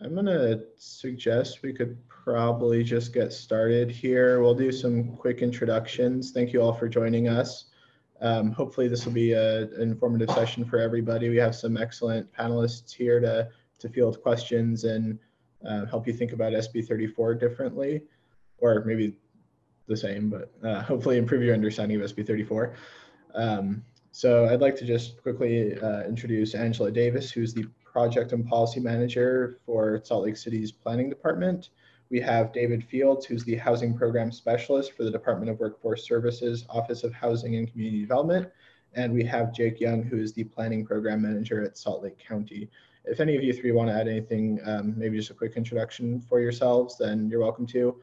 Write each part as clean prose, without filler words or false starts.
I'm going to suggest we could probably just get started here. We'll do some quick introductions. Thank you all for joining us. Hopefully this will be an informative session for everybody. We have some excellent panelists here to field questions and help you think about SB-34 differently, or maybe the same, but hopefully improve your understanding of SB-34. So I'd like to just quickly introduce Angela Davis, who's the Project and Policy Manager for Salt Lake City's Planning Department. We have David Fields, who's the Housing Program Specialist for the Department of Workforce Services, Office of Housing and Community Development. And we have Jake Young, who is the Planning Program Manager at Salt Lake County. If any of you three want to add anything, maybe just a quick introduction for yourselves, then you're welcome to.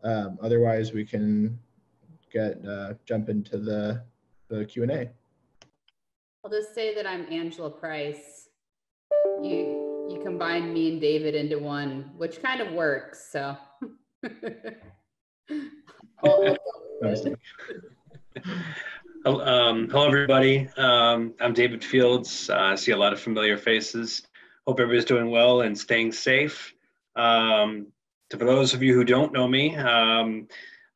Otherwise, we can jump into the Q&A. I'll just say that I'm Angela Price. You combined me and David into one, which kind of works, so. Hello, everybody. I'm David Fields. I see a lot of familiar faces. Hope everybody's doing well and staying safe. For those of you who don't know me, I'm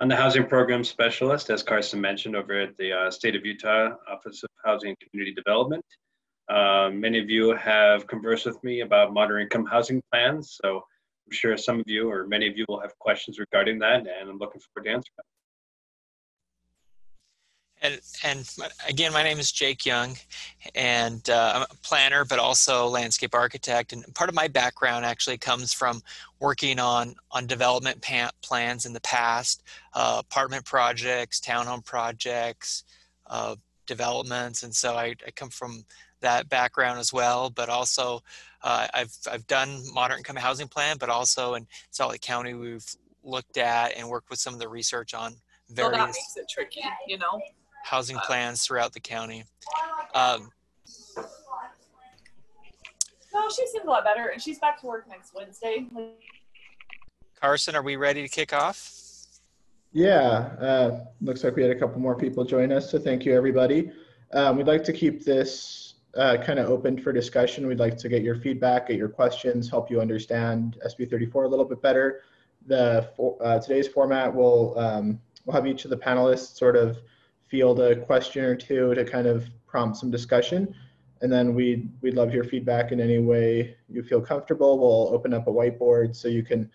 the Housing Program Specialist, as Carson mentioned, over at the State of Utah Office of Housing and Community Development. Many of you have conversed with me about moderate income housing plans, so I'm sure some of you or many of you will have questions regarding that, and I'm looking forward to answering them. And again, my name is Jake Young, and I'm a planner, but also landscape architect. And part of my background actually comes from working on development plans in the past, apartment projects, townhome projects, developments. And so I come from that background as well, but also I've done moderate income housing plan, but also in Salt Lake County, we've looked at and worked with some of the research on various that makes it tricky, you know, housing plans throughout the county. No, she seems a lot better, and she's back to work next Wednesday. Carson, are we ready to kick off? Yeah, looks like we had a couple more people join us, so thank you, everybody. We'd like to keep this kind of open for discussion. We'd like to get your feedback, get your questions, help you understand SB-34 a little bit better. Today's format will have each of the panelists sort of field a question or two to kind of prompt some discussion. And then we'd love your feedback in any way you feel comfortable. We'll open up a whiteboard so you can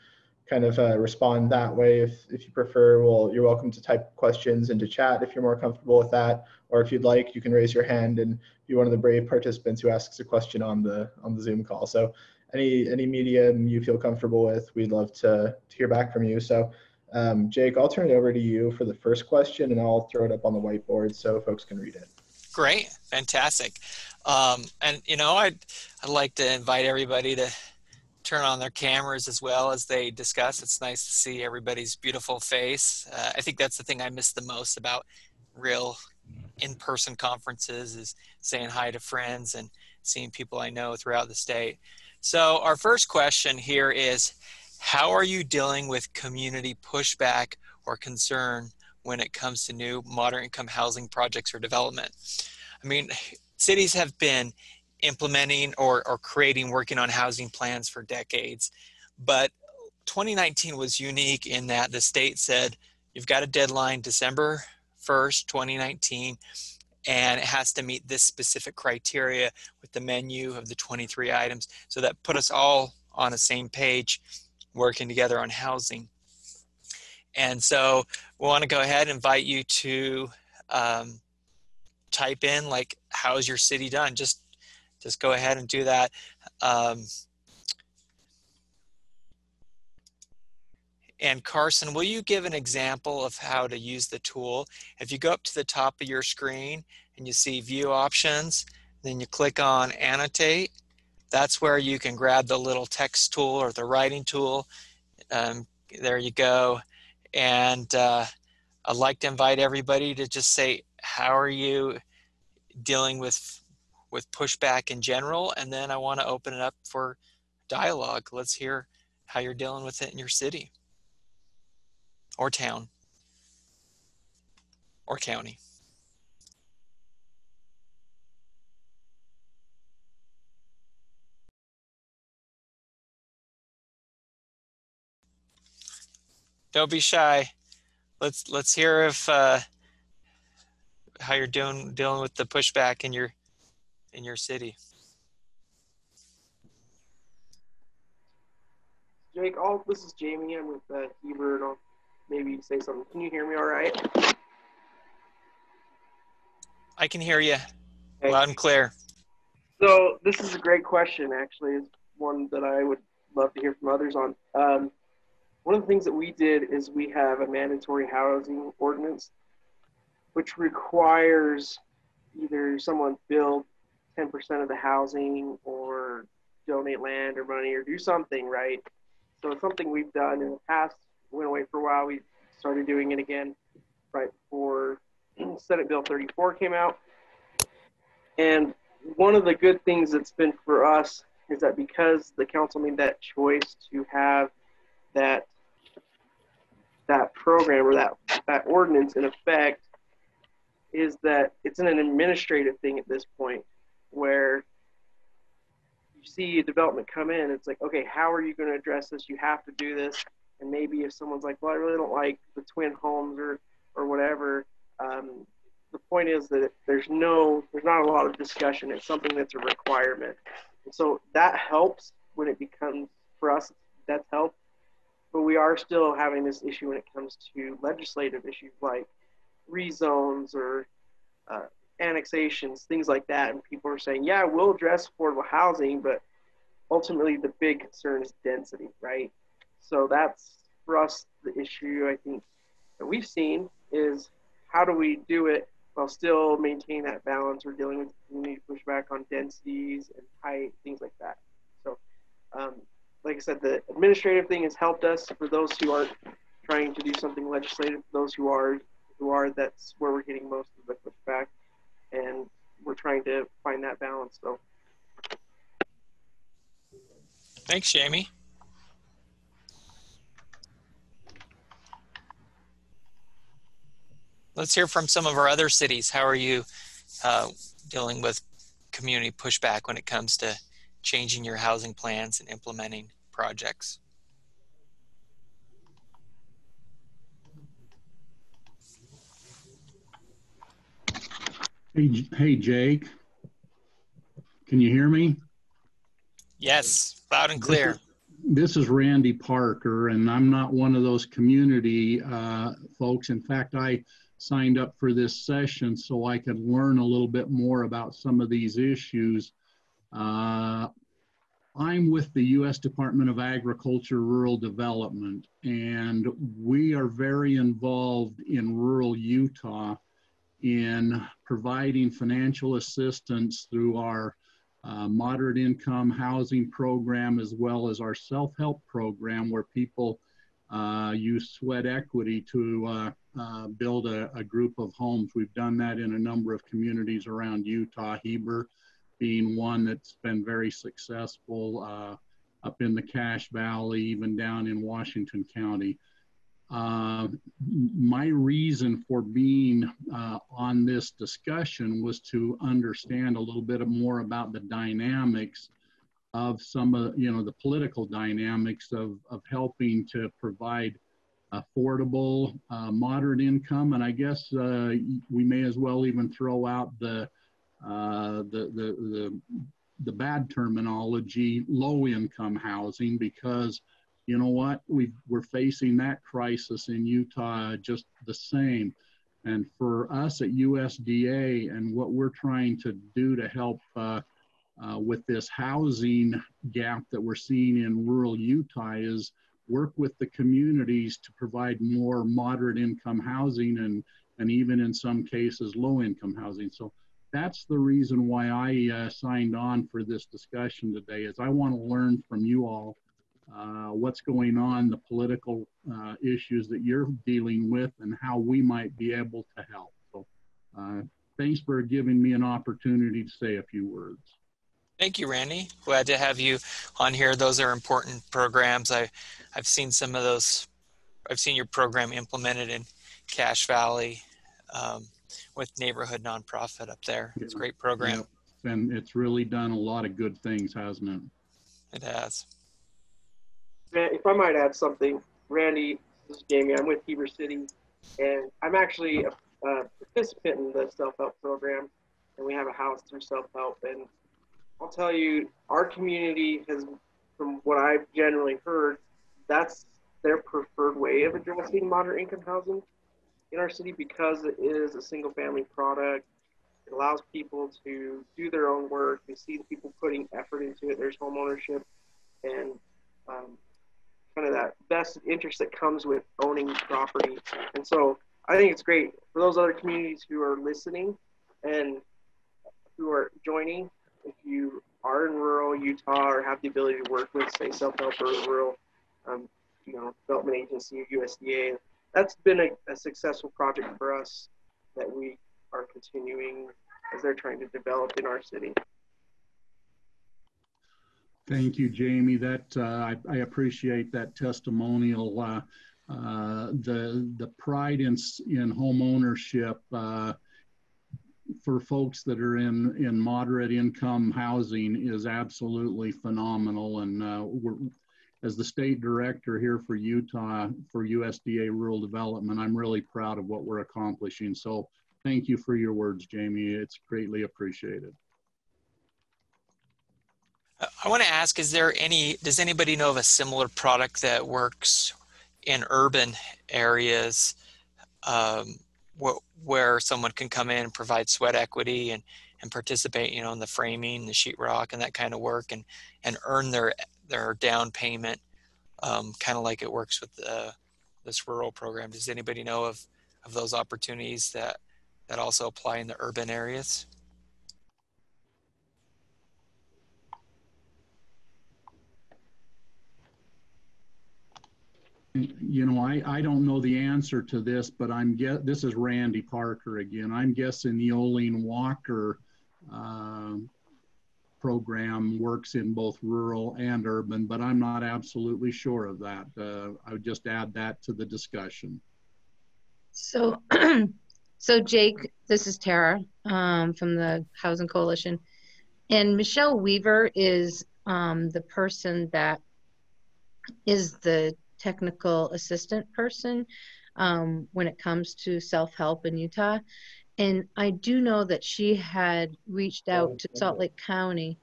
kind of respond that way if you prefer. You're welcome to type questions into chat if you're more comfortable with that. Or if you'd like, you can raise your hand and be one of the brave participants who asks a question on the Zoom call. So any medium you feel comfortable with, we'd love to hear back from you. So Jake, I'll turn it over to you for the first question, and I'll throw it up on the whiteboard so folks can read it. Great, fantastic. And you know, I'd like to invite everybody to turn on their cameras as well as they discuss. It's nice to see everybody's beautiful face. I think that's the thing I miss the most about real in-person conferences, is saying hi to friends and seeing people I know throughout the state. So our first question here is, how are you dealing with community pushback or concern when it comes to new moderate income housing projects or development? I mean, cities have been implementing or working on housing plans for decades, but 2019 was unique in that the state said, you've got a deadline December 1st, 2019, and it has to meet this specific criteria with the menu of the 23 items. So that put us all on the same page working together on housing. And so we want to go ahead and invite you to type in, like, how's your city done? Just go ahead and do that. And Carson, will you give an example of how to use the tool? If you go up to the top of your screen and you see view options, then you click on annotate. That's where you can grab the little text tool or the writing tool. There you go. And I'd like to invite everybody to just say, how are you dealing with pushback in general? And then I want to open it up for dialogue. Let's hear how you're dealing with it in your city or town or county. Don't be shy. Let's hear if how you're dealing with the pushback in your city. Jake, this is Jamie. I'm with Heber, and I'll maybe say something. Can you hear me all right? I can hear you Okay. loud and clear. So this is a great question, actually. It's one that I would love to hear from others on. One of the things that we did is we have a mandatory housing ordinance, which requires either someone build 10% of the housing or donate land or money or do something, right? So it's something we've done in the past, went away for a while. We started doing it again right before Senate Bill 34 came out. And one of the good things that's been for us is that because the council made that choice to have that program or that ordinance in effect, is that it's an administrative thing at this point where you see a development come in, it's like, okay, how are you going to address this? You have to do this. And maybe if someone's like, well, I really don't like the twin homes or whatever, the point is that there's not a lot of discussion. It's something that's a requirement. And so that helps when it becomes, for us, that's helped. But we are still having this issue when it comes to legislative issues like rezones or annexations, things like that. And people are saying, yeah, we'll address affordable housing, but ultimately the big concern is density, right? So that's, for us, the issue I think that we've seen is how do we do it while still maintaining that balance? We're dealing with community pushback on densities and height, things like that. So like I said, the administrative thing has helped us for those who aren't trying to do something legislative. For those who are, that's where we're getting most of the pushback, and we're trying to find that balance. So, Thanks, Jamie. Let's hear from some of our other cities. How are you dealing with community pushback when it comes to changing your housing plans and implementing projects? Hey, Jake, can you hear me? Yes, loud and clear. This is Randy Parker, and I'm not one of those community folks. In fact, I signed up for this session so I could learn a little bit more about some of these issues. I'm with the U.S. Department of Agriculture Rural Development, and we are very involved in rural Utah in providing financial assistance through our moderate income housing program, as well as our self-help program, where people use sweat equity to build a group of homes. We've done that in a number of communities around Utah, Heber being one that's been very successful, up in the Cache Valley, even down in Washington County. My reason for being on this discussion was to understand a little bit more about the dynamics of some of, the political dynamics of helping to provide affordable, moderate income. And I guess we may as well even throw out the bad terminology, low income housing, because you know what, we're facing that crisis in Utah just the same. And for us at USDA and what we're trying to do to help with this housing gap that we're seeing in rural Utah is work with the communities to provide more moderate income housing and even in some cases low income housing. So that's the reason why I signed on for this discussion today, is I want to learn from you all what's going on, the political issues that you're dealing with, and how we might be able to help. So thanks for giving me an opportunity to say a few words. Thank you, Randy. Glad to have you on here. Those are important programs. I've seen some of those. I've seen your program implemented in Cache Valley with Neighborhood Nonprofit up there. It's a great program. Yep. And it's really done a lot of good things, hasn't it? It has. if I might add something, Randy, This is Jamie. I'm with Heber City, and I'm actually a participant in the self-help program, and we have a house through self-help. And I'll tell you, our community has, from what I've generally heard, that's their preferred way of addressing moderate income housing in our city, because it is a single family product. It allows people to do their own work. They see the people putting effort into it. There's home ownership and kind of that vested interest that comes with owning property. And so I think it's great for those other communities who are listening and who are joining. If you are in rural Utah or have the ability to work with, say, self-help or rural, development agency, USDA, that's been a successful project for us that we are continuing as they're trying to develop in our city. Thank you, Jamie. That I appreciate that testimonial. The pride in home ownership for folks that are in moderate income housing is absolutely phenomenal. And as the state director here for Utah for USDA Rural Development, I'm really proud of what we're accomplishing. So thank you for your words, Jamie. It's greatly appreciated. I want to ask, does anybody know of a similar product that works in urban areas where someone can come in and provide sweat equity and participate, in the framing, the sheetrock and that kind of work and earn their down payment, kind of like it works with this rural program? Does anybody know of those opportunities that also apply in the urban areas? I don't know the answer to this, but this is Randy Parker again. I'm guessing the Olene Walker program works in both rural and urban, but I'm not absolutely sure of that. I would just add that to the discussion. So, Jake, this is Tara from the Housing Coalition, and Michelle Weaver is the person that is the technical assistant person when it comes to self-help in Utah. And I do know that she had reached out to Salt Lake County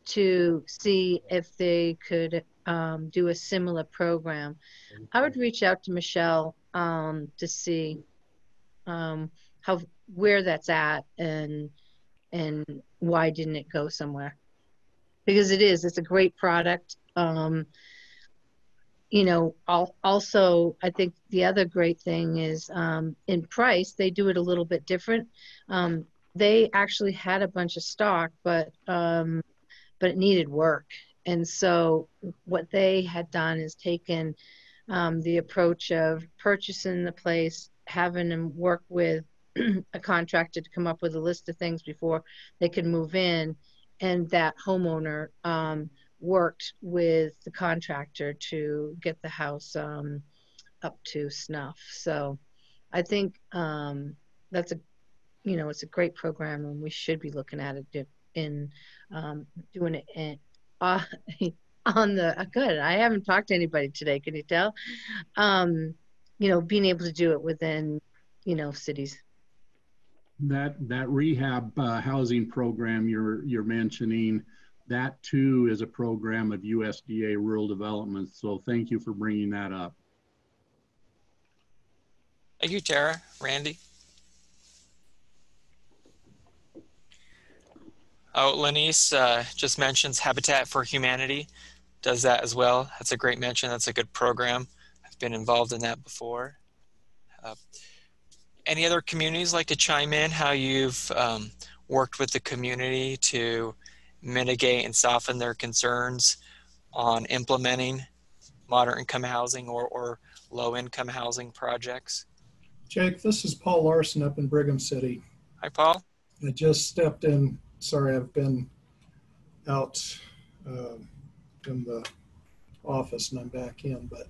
to see if they could do a similar program. I would reach out to Michelle to see where that's at and why didn't it go somewhere, because it's a great product. Also, I think the other great thing is in price, they do it a little bit different. They actually had a bunch of stock, but it needed work. And so what they had done is taken the approach of purchasing the place, having them work with a contractor to come up with a list of things before they could move in. And that homeowner worked with the contractor to get the house up to snuff. So I think that's it's a great program, and we should be looking at it in doing it on the good. I haven't talked to anybody today. Can you tell? Being able to do it within cities. That rehab housing program you're mentioning, that too is a program of USDA Rural Development. So thank you for bringing that up. Thank you, Tara. Randy? Oh, Lenice just mentions Habitat for Humanity does that as well. That's a great mention. That's a good program. I've been involved in that before. Any other communities like to chime in how you've worked with the community to mitigate and soften their concerns on implementing moderate income housing or low income housing projects? Jake, this is Paul Larson up in Brigham City. Hi, Paul. I just stepped in. Sorry, I've been out in the office and I'm back in, but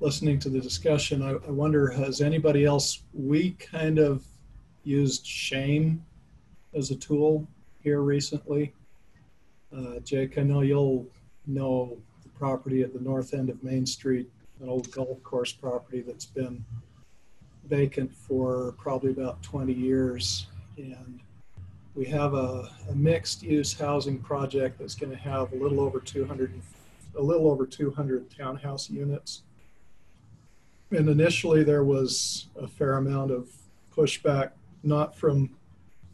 listening to the discussion, I wonder, has anybody else, we kind of used shame as a tool here recently. Jake, I know you'll know the property at the north end of Main Street an old golf course property that's been vacant for probably about 20 years. And we have a mixed use housing project that's going to have a little over 200 townhouse units. And initially there was a fair amount of pushback, not from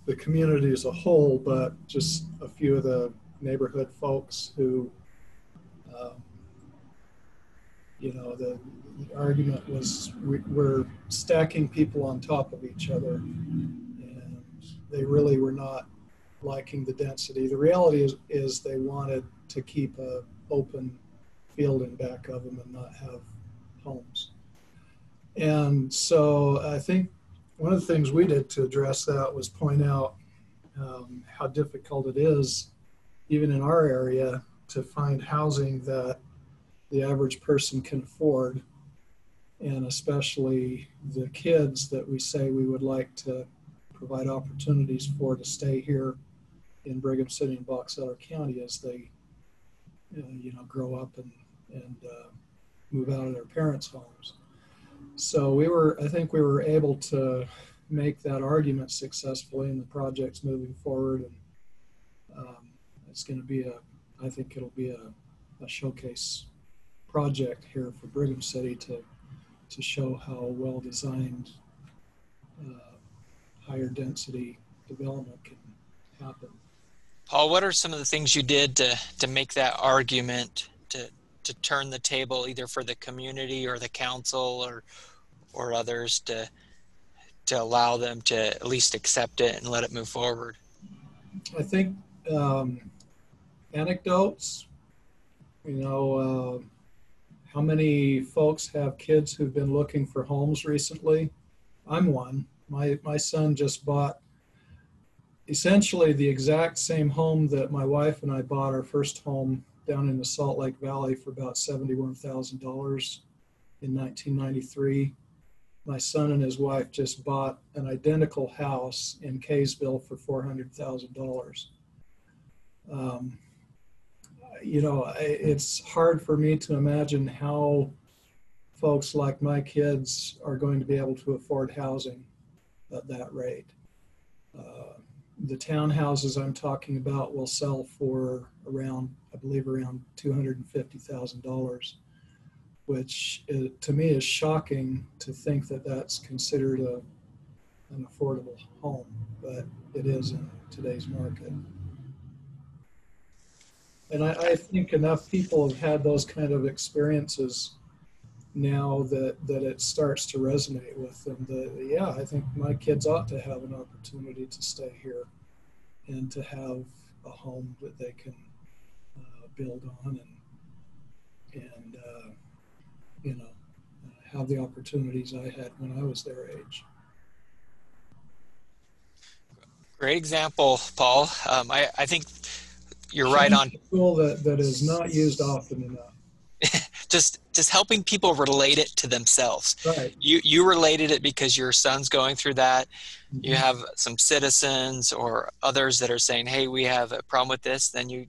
the community as a whole, but just a few of the neighborhood folks who, the argument was we're stacking people on top of each other, and they really were not liking the density. The reality is they wanted to keep a open field in back of them and not have homes. And so I think one of the things we did to address that was point out how difficult it is, even in our area, to find housing that the average person can afford, and especially the kids that we say we would like to provide opportunities for to stay here in Brigham City and Box Elder County as they grow up and move out of their parents' homes. So I think we were able to make that argument successfully, and the project's moving forward, and it's going to be I think it'll be a showcase project here for Brigham City to show how well designed higher density development can happen. Paul, what are some of the things you did to make that argument to turn the table either for the community or the council or others to allow them to at least accept it and let it move forward? I think anecdotes, how many folks have kids who've been looking for homes recently? I'm one. My son just bought essentially the exact same home that my wife and I bought our first home down in the Salt Lake Valley for about $71,000 in 1993. My son and his wife just bought an identical house in Kaysville for $400,000. It's hard for me to imagine how folks like my kids are going to be able to afford housing at that rate. The townhouses I'm talking about will sell for around $250,000, which to me is shocking to think that that's considered an affordable home, but it is in today's market. And I think enough people have had those kind of experiences now that it starts to resonate with them. I think my kids ought to have an opportunity to stay here and to have a home that they can build on and have the opportunities I had when I was their age. Great example, Paul. I think you're right on. Tool that is not used often enough. just helping people relate it to themselves. Right. You related it because your son's going through that. Mm-hmm. You have some citizens or others that are saying, hey, we have a problem with this. Then you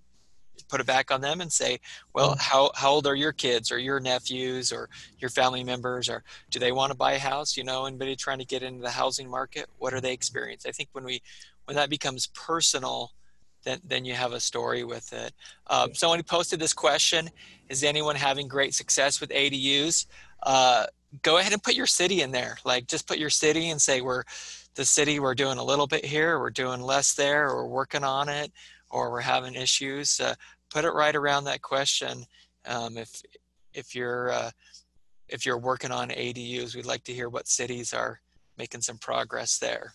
put it back on them and say, well, how old are your kids or your nephews or your family members, or do they want to buy a house? Anybody trying to get into the housing market? What are they experiencing? I think when that becomes personal, then you have a story with it. Someone posted this question: is anyone having great success with ADUs? Go ahead and put your city in there. Just put your city and say, we're doing a little bit here, we're doing less there, or we're working on it, or we're having issues. Put it right around that question. If you're working on ADUs, we'd like to hear what cities are making some progress there.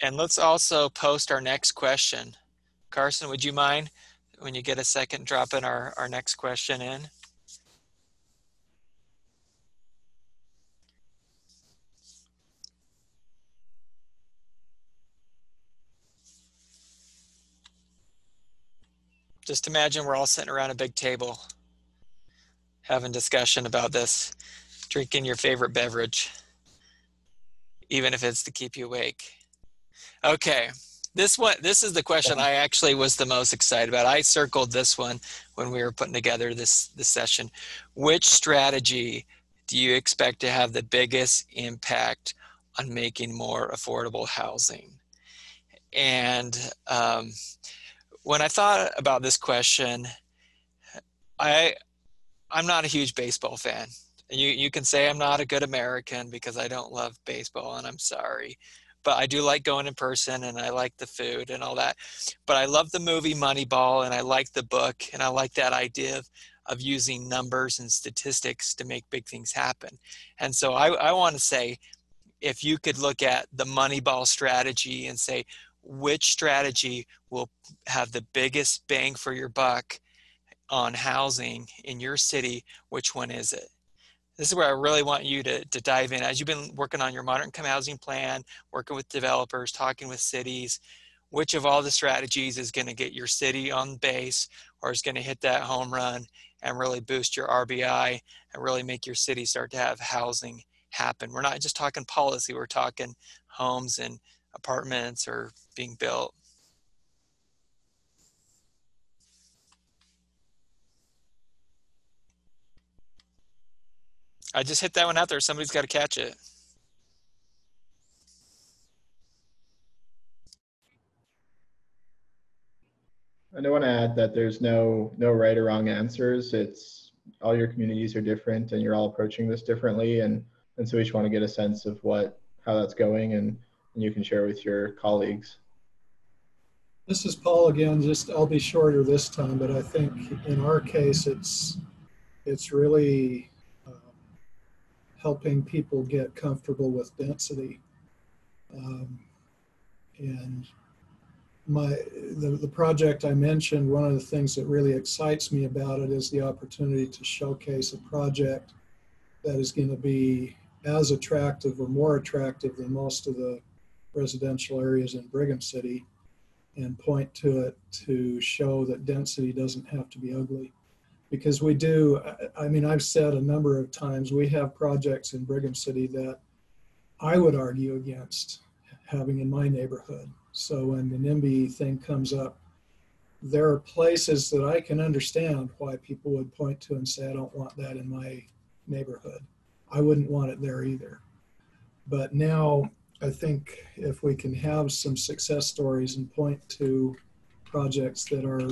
And let's also post our next question. Carson, would you mind, when you get a second, dropping our next question in? Just imagine we're all sitting around a big table having discussion about this, drinking your favorite beverage, even if it's to keep you awake. Okay, This is the question I actually was the most excited about. I circled this one when we were putting together this session. Which strategy do you expect to have the biggest impact on making more affordable housing? And when I thought about this question, I'm not a huge baseball fan. You can say I'm not a good American because I don't love baseball, and I'm sorry. But I do like going in person, and I like the food and all that. But I love the movie Moneyball, and I like the book, and I like that idea of using numbers and statistics to make big things happen. And so I want to say, if you could look at the Moneyball strategy and say, which strategy will have the biggest bang for your buck on housing in your city, which one is it? This is where I really want you to dive in. As you've been working on your moderate income housing plan, working with developers, talking with cities, which of all the strategies is going to get your city on base, or is going to hit that home run and really boost your RBI and really make your city start to have housing happen? We're not just talking policy, we're talking homes and apartments or being built. I just hit that one out there. Somebody's got to catch it. And I want to add that there's no right or wrong answers. It's all your communities are different, and you're all approaching this differently, and so we just want to get a sense of how that's going, and you can share with your colleagues. This is Paul again. I'll be shorter this time, but I think in our case, it's really helping people get comfortable with density. And the project I mentioned, one of the things that really excites me about it is the opportunity to showcase a project that is going to be as attractive or more attractive than most of the residential areas in Brigham City, and point to it to show that density doesn't have to be ugly. Because we do, I mean, I've said a number of times, we have projects in Brigham City that I would argue against having in my neighborhood. So when the NIMBY thing comes up, there are places that I can understand why people would point to and say, I don't want that in my neighborhood. I wouldn't want it there either. But now I think if we can have some success stories and point to projects that are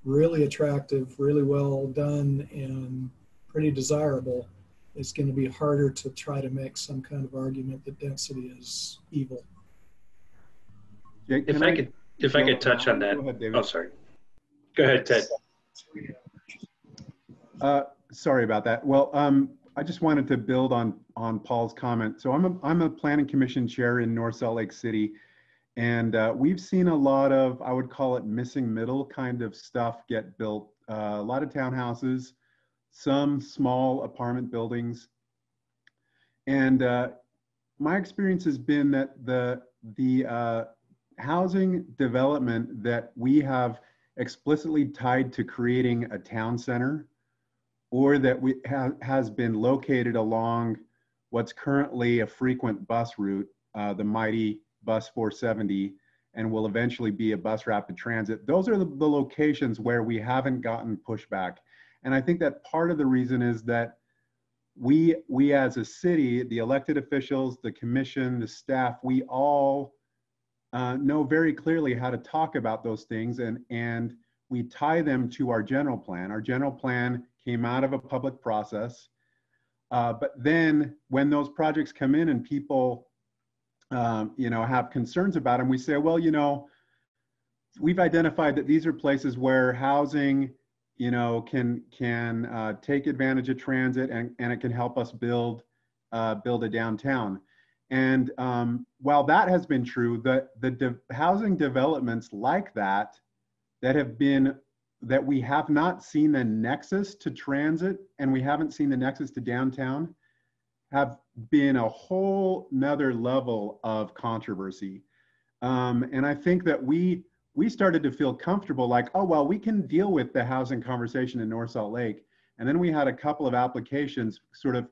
really attractive, really well done, and pretty desirable, it's going to be harder to try to make some kind of argument that density is evil. If I could touch on that. Go ahead, David. Oh, sorry. Go ahead, Ted. Sorry about that. Well, I just wanted to build on Paul's comment. So I'm a planning commission chair in North Salt Lake City. And we've seen a lot of, I would call it missing middle kind of stuff get built. A lot of townhouses, some small apartment buildings. And my experience has been that the housing development that we have explicitly tied to creating a town center, or that has been located along what's currently a frequent bus route, the mighty Bus 470, and will eventually be a bus rapid transit. Those are the locations where we haven't gotten pushback. And I think that part of the reason is that we as a city, the elected officials, the commission, the staff, we all know very clearly how to talk about those things, and we tie them to our general plan. Our general plan came out of a public process. But then when those projects come in and people have concerns about them, we say, well, we've identified that these are places where housing, can take advantage of transit, and it can help us build a downtown. And while that has been true, the housing developments like that we have not seen the nexus to transit, and we haven't seen the nexus to downtown, have been a whole nother level of controversy. And I think that we started to feel comfortable, like, oh, well, we can deal with the housing conversation in North Salt Lake. And then we had a couple of applications sort of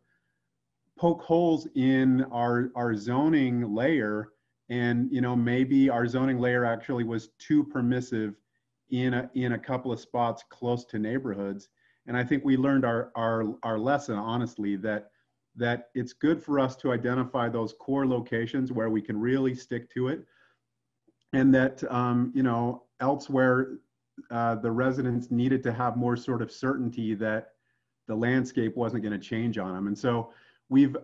poke holes in our zoning layer And, you know, maybe our zoning layer actually was too permissive in a couple of spots close to neighborhoods. And I think we learned our lesson, honestly, that it's good for us to identify those core locations where we can really stick to it. And that, you know, elsewhere, the residents needed to have more sort of certainty that the landscape wasn't going to change on them. And so we've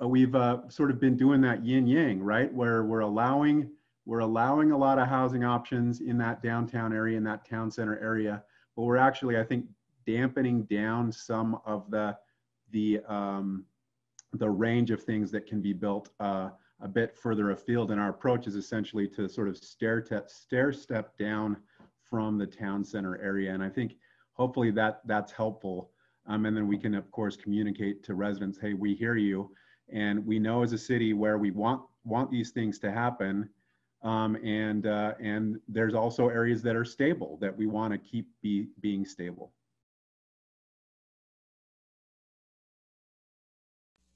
sort of been doing that yin yang, right? Where we're allowing a lot of housing options in that downtown area, in that town center area, but we're actually, I think, dampening down some of the range of things that can be built a bit further afield. And our approach is essentially to sort of stair step down from the town center area. And I think hopefully that's helpful. And then we can, of course, communicate to residents, hey, we hear you. And we know as a city where we want these things to happen. And there's also areas that are stable that we want to keep being stable.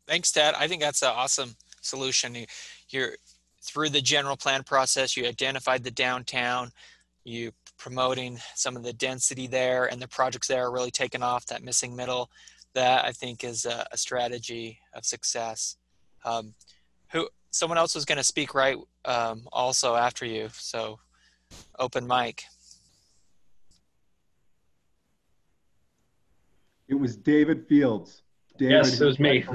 Thanks, Ted. I think that's an awesome solution. You're through the general plan process, you identified the downtown, you promoting some of the density there, and the projects there are really taking off, that missing middle. That I think is a strategy of success. Someone else was going to speak, right? Also after you, so open mic. It was David Fields. David, yes, it was me.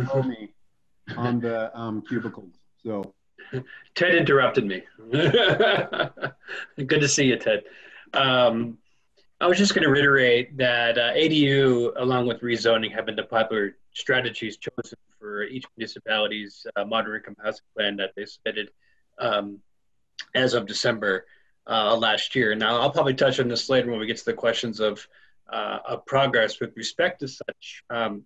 On the cubicles. So Ted interrupted me. Good to see you, Ted. I was just going to reiterate that ADU, along with rezoning, have been the popular strategies chosen for each municipality's moderate-income housing plan that they submitted as of December last year. Now, I'll probably touch on this later when we get to the questions of progress with respect to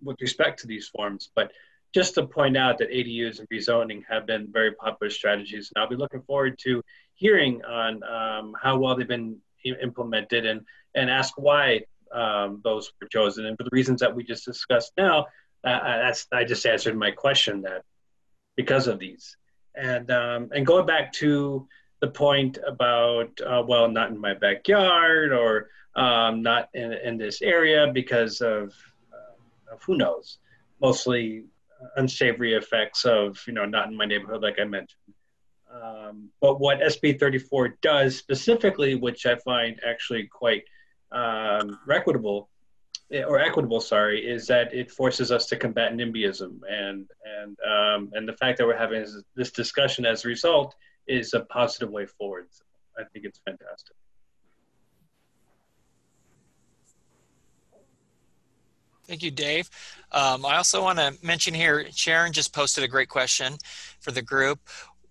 with respect to these forms. But just to point out that ADUs and rezoning have been very popular strategies, and I'll be looking forward to hearing on how well they've been implemented and ask why those were chosen. And for the reasons that we just discussed now, I just answered my question that because of these. And going back to the point about, well, not in my backyard or not in this area because of who knows, mostly unsavory effects of, not in my neighborhood, like I mentioned. But what SB-34 does specifically, which I find actually quite equitable, is that it forces us to combat NIMBYism, and the fact that we're having this discussion as a result is a positive way forward. So I think it's fantastic. Thank you, Dave. I also want to mention here, Sharon just posted a great question for the group.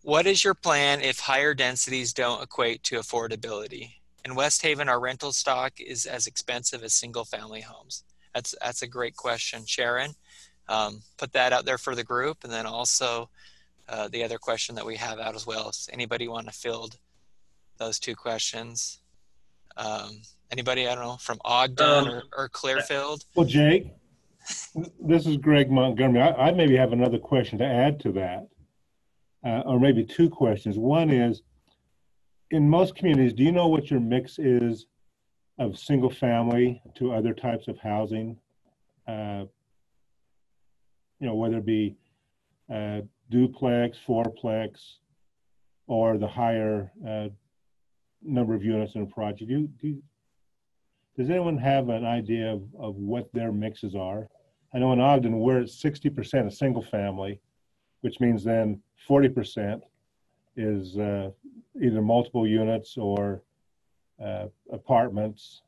What is your plan if higher densities don't equate to affordability? In West Haven, our rental stock is as expensive as single family homes. That's a great question, Sharon. Put that out there for the group. And then also the other question that we have out as well. Does anybody want to field those two questions? Anybody, I don't know, from Ogden or Clearfield? Well, Jake, this is Greg Montgomery. I maybe have another question to add to that, or maybe two questions. One is, in most communities, do you know what your mix is of single family to other types of housing? Whether it be duplex, fourplex, or the higher number of units in a project. Does anyone have an idea of what their mixes are? I know in Ogden, we're at 60% of single family, which means then 40% is either multiple units or apartments.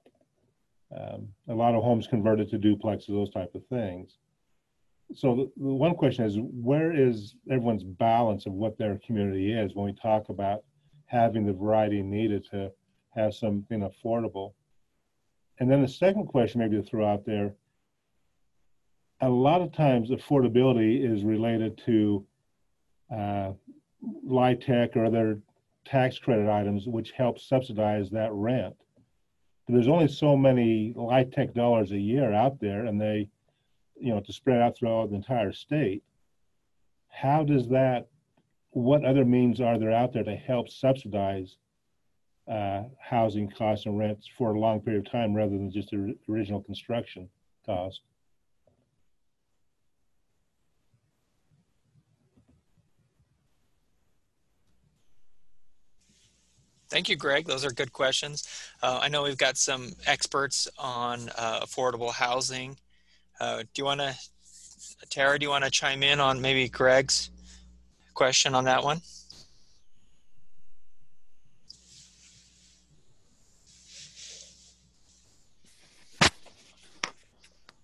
A lot of homes converted to duplexes, those type of things. So the one question is, where is everyone's balance of what their community is when we talk about having the variety needed to have something affordable? And then the second question maybe to throw out there, a lot of times affordability is related to LIHTC or other tax credit items, which help subsidize that rent. But there's only so many LIHTC dollars a year out there, and they, to spread out throughout the entire state. How does that what other means are there out there to help subsidize housing costs and rents for a long period of time rather than just the original construction cost? Thank you, Greg. Those are good questions. I know we've got some experts on affordable housing. Do you want to, Tara, do you want to chime in on maybe Greg's question on that one?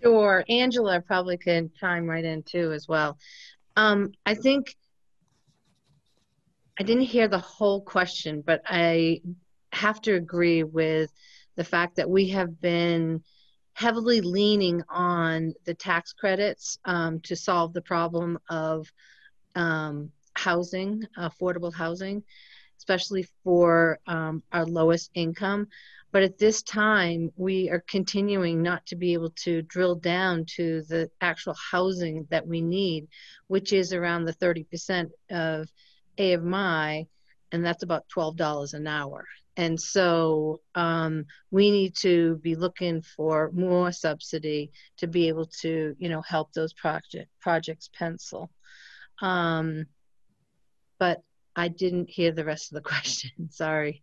Sure. Angela probably can chime right in too as well. I think I didn't hear the whole question, but I have to agree with the fact that we have been heavily leaning on the tax credits to solve the problem of housing, affordable housing, especially for our lowest income. But at this time, we are continuing not to be able to drill down to the actual housing that we need, which is around the 30% of AMI, and that's about $12 an hour. And so we need to be looking for more subsidy to be able to, you know, help those projects pencil. But I didn't hear the rest of the question. Sorry.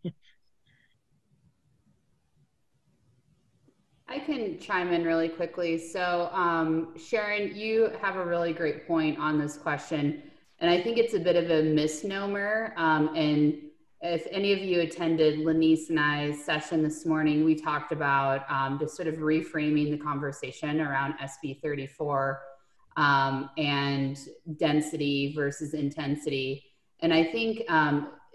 I can chime in really quickly. So Sharon, you have a really great point on this question. And I think it's a bit of a misnomer. And if any of you attended Lanice and I's session this morning, we talked about just sort of reframing the conversation around SB-34 and density versus intensity. And I think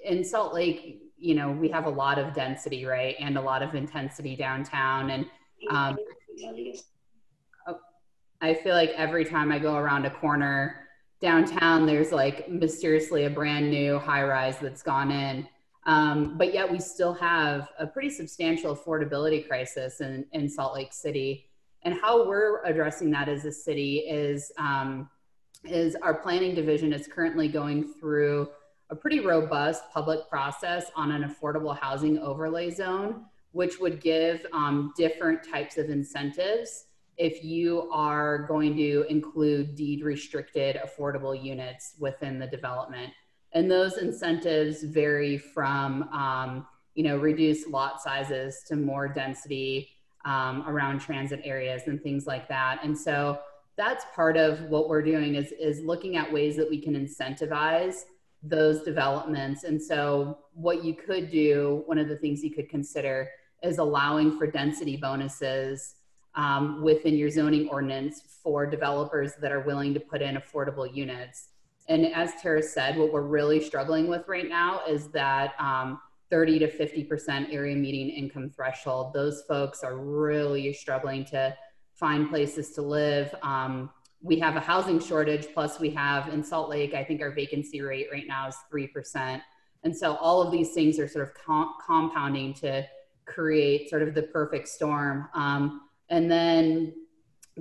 in Salt Lake, you know, we have a lot of density, right? And a lot of intensity downtown. And I feel like every time I go around a corner downtown, there's like mysteriously a brand new high rise that's gone in. But yet we still have a pretty substantial affordability crisis in Salt Lake City. And how we're addressing that as a city is our planning division is currently going through a pretty robust public process on an affordable housing overlay zone, which would give different types of incentives if you are going to include deed restricted affordable units within the development. And those incentives vary from, you know, reduced lot sizes to more density around transit areas and things like that. And so that's part of what we're doing is looking at ways that we can incentivize those developments. And so what you could do, one of the things you could consider is allowing for density bonuses within your zoning ordinance for developers that are willing to put in affordable units. And as Tara said, what we're really struggling with right now is that 30 to 50% area median income threshold. Those folks are really struggling to find places to live. We have a housing shortage, plus we have in Salt Lake, I think our vacancy rate right now is 3%. And so all of these things are sort of compounding to create sort of the perfect storm. And then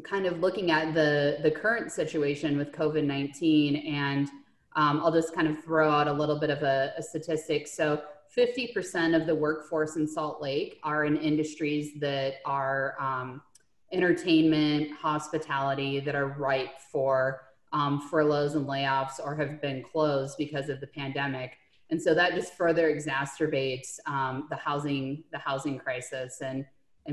kind of looking at the current situation with COVID-19, and I'll just kind of throw out a little bit of a statistic. So 50% of the workforce in Salt Lake are in industries that are entertainment, hospitality, that are ripe for furloughs and layoffs or have been closed because of the pandemic. And so that just further exacerbates the housing crisis and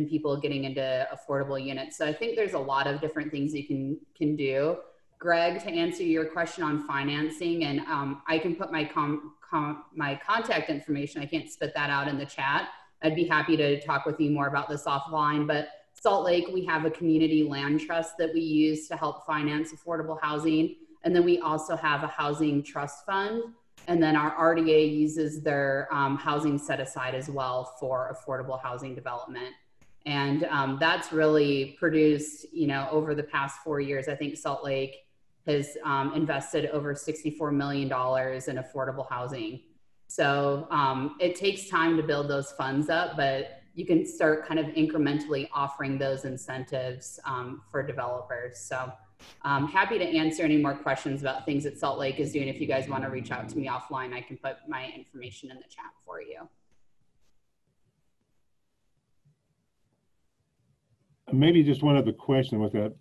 people getting into affordable units. So I think there's a lot of different things you can do. Greg, to answer your question on financing, and I can put my contact information, I can't spit that out in the chat. I'd be happy to talk with you more about this offline, but Salt Lake, we have a community land trust that we use to help finance affordable housing. And then we also have a housing trust fund. And then our RDA uses their housing set aside as well for affordable housing development. And that's really produced, you know, over the past 4 years, I think Salt Lake has invested over $64 million in affordable housing. So it takes time to build those funds up, but you can start kind of incrementally offering those incentives for developers. So happy to answer any more questions about things that Salt Lake is doing. If you guys want to reach out to me offline, I can put my information in the chat for you. Maybe just one other question with that.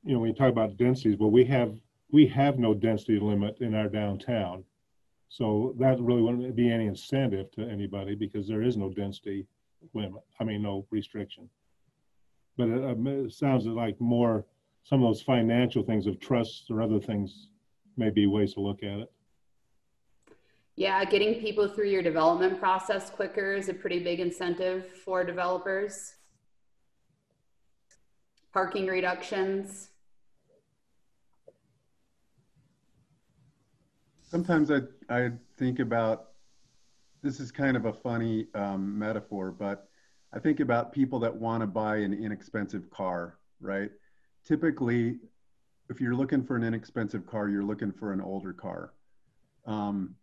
You know, when you talk about densities, well, we have no density limit in our downtown. So that really wouldn't be any incentive to anybody because there is no density limit. I mean, no restriction. But it sounds like more some of those financial things of trusts or other things may be ways to look at it. Yeah, getting people through your development process quicker is a pretty big incentive for developers. Parking reductions. Sometimes I think about, this is kind of a funny metaphor, but I think about people that want to buy an inexpensive car, right? Typically, if you're looking for an inexpensive car, you're looking for an older car. And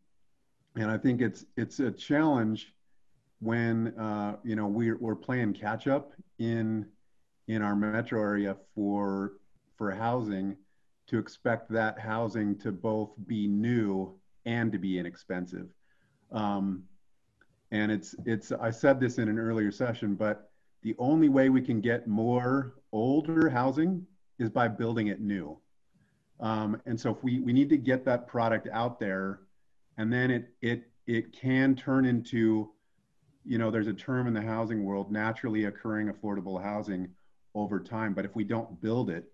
I think it's a challenge when you know, we're playing catch up in our metro area for housing, to expect that housing to both be new and to be inexpensive. And I said this in an earlier session, but the only way we can get more older housing is by building it new. And so if we need to get that product out there, and then it can turn into, you know, there's a term in the housing world, naturally occurring affordable housing over time. But if we don't build it,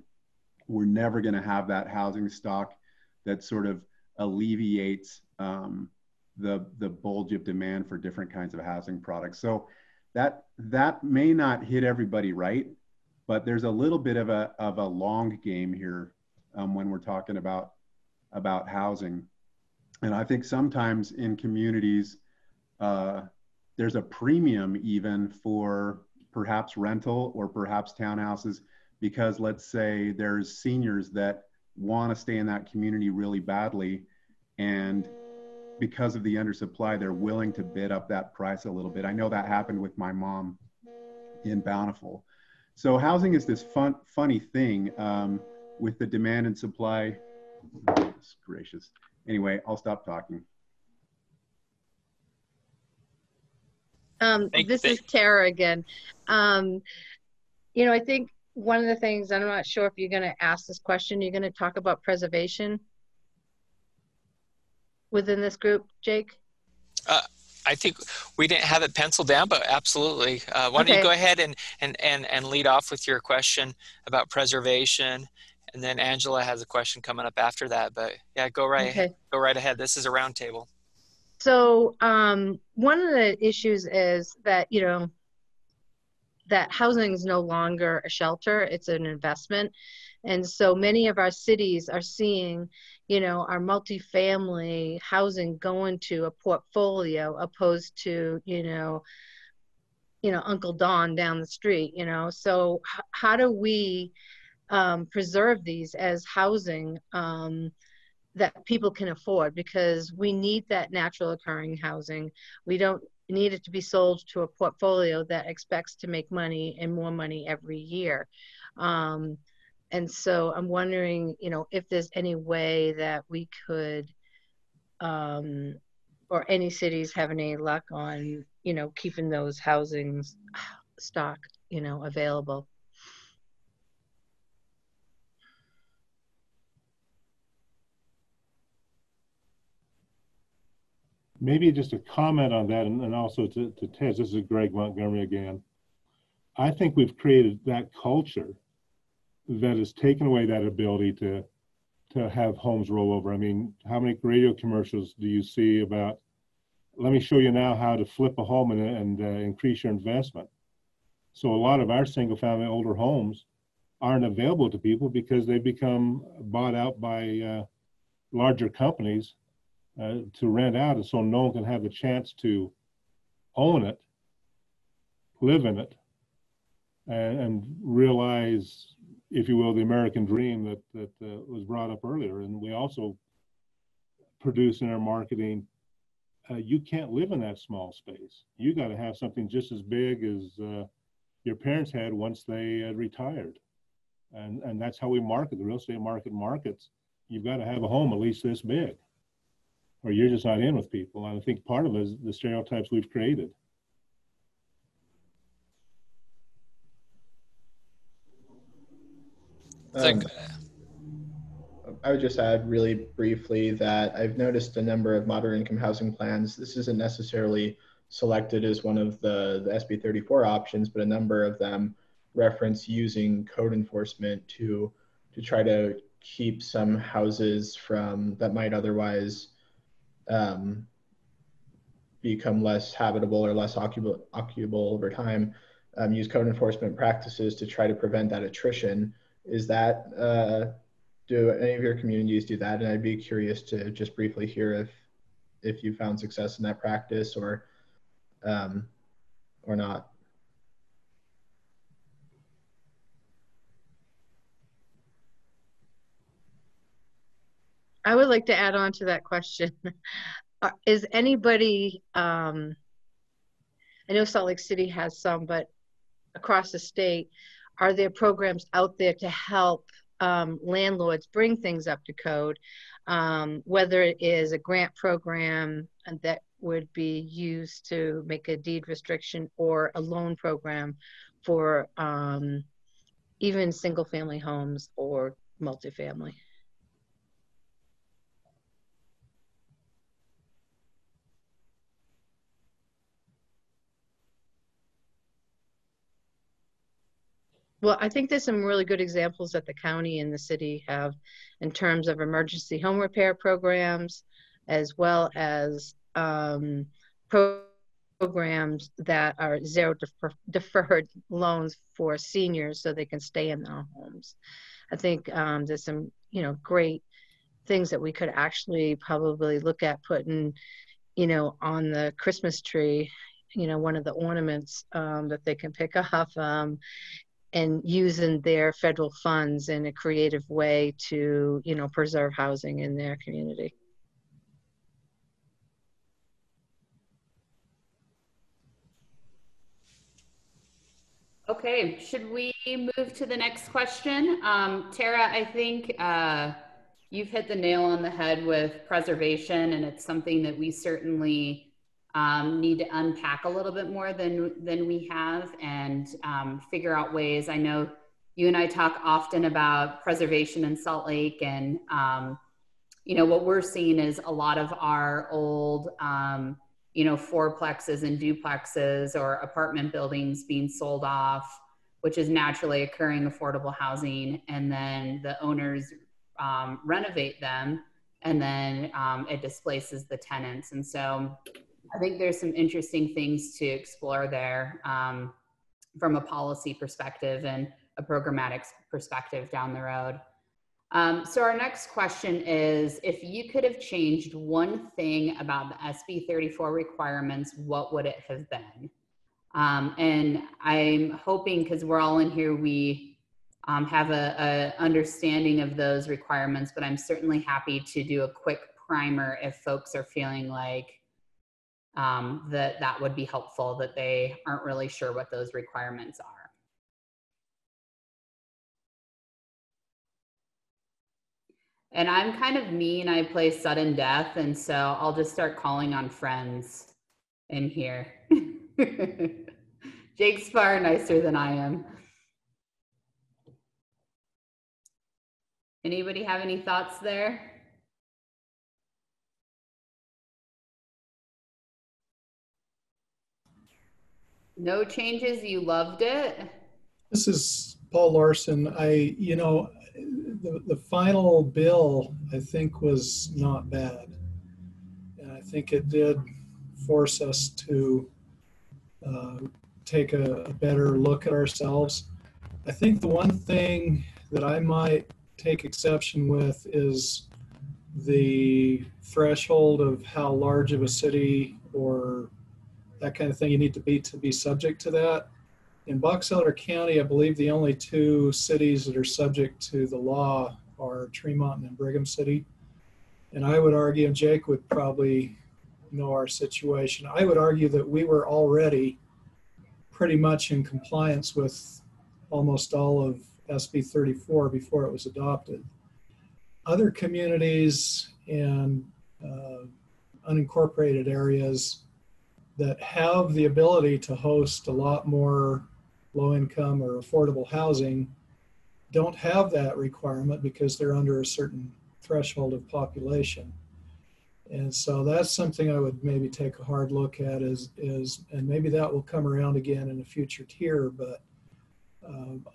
we're never going to have that housing stock that sort of alleviates the bulge of demand for different kinds of housing products. So that may not hit everybody right, but there's a little bit of a long game here when we're talking about housing. And I think sometimes in communities, there's a premium even for perhaps rental or perhaps townhouses, because let's say there's seniors that want to stay in that community really badly, and because of the undersupply, they're willing to bid up that price a little bit. I know that happened with my mom in Bountiful. So housing is this funny thing with the demand and supply. Goodness gracious. Anyway, I'll stop talking. This is Tara again. You know, I think one of the things, I'm not sure if you're going to ask this question, you're going to talk about preservation within this group, Jake? I think we didn't have it penciled down, but absolutely. Why don't you go ahead and lead off with your question about preservation, and then Angela has a question coming up after that. But yeah, go right ahead. This is a roundtable. So one of the issues is that, you know, that housing is no longer a shelter, it's an investment. And so many of our cities are seeing, you know, our multifamily housing going to a portfolio opposed to, you know, Uncle Don down the street, you know. So how do we preserve these as housing that people can afford? Because we need that natural occurring housing. We don't need it to be sold to a portfolio that expects to make money and more money every year. And so I'm wondering, you know, if there's any way that we could, or any cities have any luck on, you know, keeping those housing stock, you know, available. Maybe just a comment on that, and also to Tez. This is Greg Montgomery again. I think we've created that culture that has taken away that ability to have homes roll over. I mean, how many radio commercials do you see about, let me show you now how to flip a home and increase your investment? So a lot of our single family older homes aren't available to people because they become bought out by larger companies to rent out, and so no one can have the chance to own it, live in it, and realize, if you will, the American dream that was brought up earlier. And we also produce in our marketing you can't live in that small space. You got to have something just as big as your parents had once they retired. And that's how we market. The real estate market markets. You've got to have a home at least this big, or you're just not in with people. And I think part of it is the stereotypes we've created. I would just add really briefly that I've noticed a number of moderate income housing plans. This isn't necessarily selected as one of the SB-34 options, but a number of them reference using code enforcement to try to keep some houses from that might otherwise become less habitable or less occupable over time. Use code enforcement practices to try to prevent that attrition. Is that do any of your communities do that? And I'd be curious to just briefly hear if you found success in that practice or not. I would like to add on to that question. Is anybody, I know Salt Lake City has some, but across the state, are there programs out there to help landlords bring things up to code, whether it is a grant program that would be used to make a deed restriction or a loan program for even single family homes or multifamily? Well, I think there's some really good examples that the county and the city have in terms of emergency home repair programs, as well as programs that are zero deferred loans for seniors so they can stay in their homes. I think there's some, great things that we could actually probably look at putting, on the Christmas tree, one of the ornaments that they can pick up. And using their federal funds in a creative way to, preserve housing in their community. Okay, should we move to the next question? Tara, I think you've hit the nail on the head with preservation, and it's something that we certainly need to unpack a little bit more than we have, and figure out ways. I know you and I talk often about preservation in Salt Lake, and what we're seeing is a lot of our old fourplexes and duplexes or apartment buildings being sold off, which is naturally occurring affordable housing, and then the owners renovate them, and then it displaces the tenants. And so I think there's some interesting things to explore there from a policy perspective and a programmatic perspective down the road. So our next question is, if you could have changed one thing about the SB-34 requirements, what would it have been? And I'm hoping, because we're all in here, we have a understanding of those requirements, but I'm certainly happy to do a quick primer if folks are feeling like that would be helpful, that they aren't really sure what those requirements are. And I'm kind of mean, I play sudden death, and so I'll just start calling on friends in here. Jake's far nicer than I am. Anybody have any thoughts there? No changes, you loved it? This is Paul Larson. The final bill, I think, was not bad. And I think it did force us to take a better look at ourselves. I think the one thing that I might take exception with is the threshold of how large of a city or that kind of thing you need to be subject to that. In Box Elder County, I believe the only two cities that are subject to the law are Tremont and Brigham City. And I would argue, and Jake would probably know our situation. I would argue that we were already pretty much in compliance with almost all of SB-34 before it was adopted. Other communities and unincorporated areas that have the ability to host a lot more low-income or affordable housing don't have that requirement because they're under a certain threshold of population. And so that's something I would maybe take a hard look at and maybe that will come around again in a future tier, but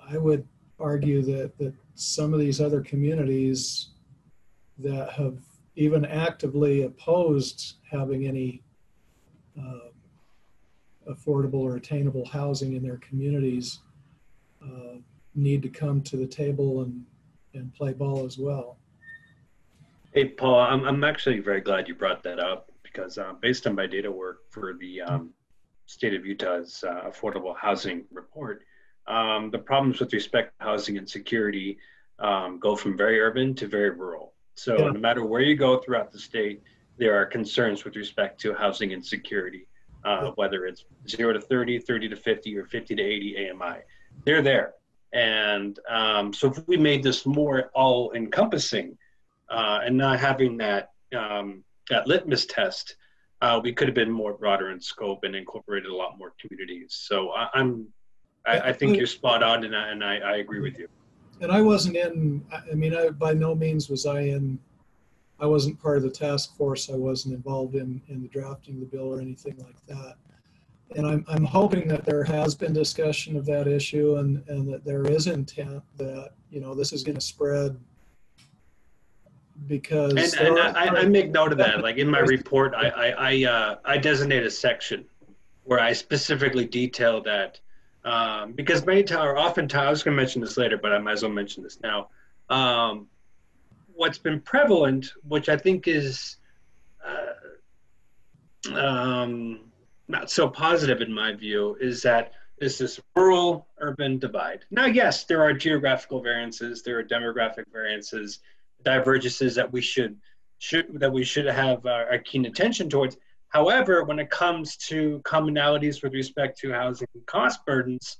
I would argue that some of these other communities that have even actively opposed having any affordable or attainable housing in their communities need to come to the table and play ball as well. Hey, Paul, I'm actually very glad you brought that up because based on my data work for the state of Utah's affordable housing report, the problems with respect to housing and security go from very urban to very rural. So Yeah. no matter where you go throughout the state, there are concerns with respect to housing and security, whether it's 0 to 30, 30 to 50, or 50 to 80 AMI. They're there. And so if we made this more all-encompassing and not having that litmus test, we could have been more broader in scope and incorporated a lot more communities. So I think you're spot on, and I agree with you. And I wasn't in, I mean, by no means was I wasn't part of the task force. I wasn't involved in the drafting of the bill or anything like that. And I'm hoping that there has been discussion of that issue and that there is intent that, you know, this is going to spread because. And I make note of that. Like in my report, I designate a section where I specifically detail that because oftentimes, I was going to mention this later, but I might as well mention this now. What's been prevalent, which I think is not so positive in my view, is that there's this rural-urban divide. Now, yes, there are geographical variances, there are demographic variances, divergences that we should have our keen attention towards. However, when it comes to commonalities with respect to housing cost burdens,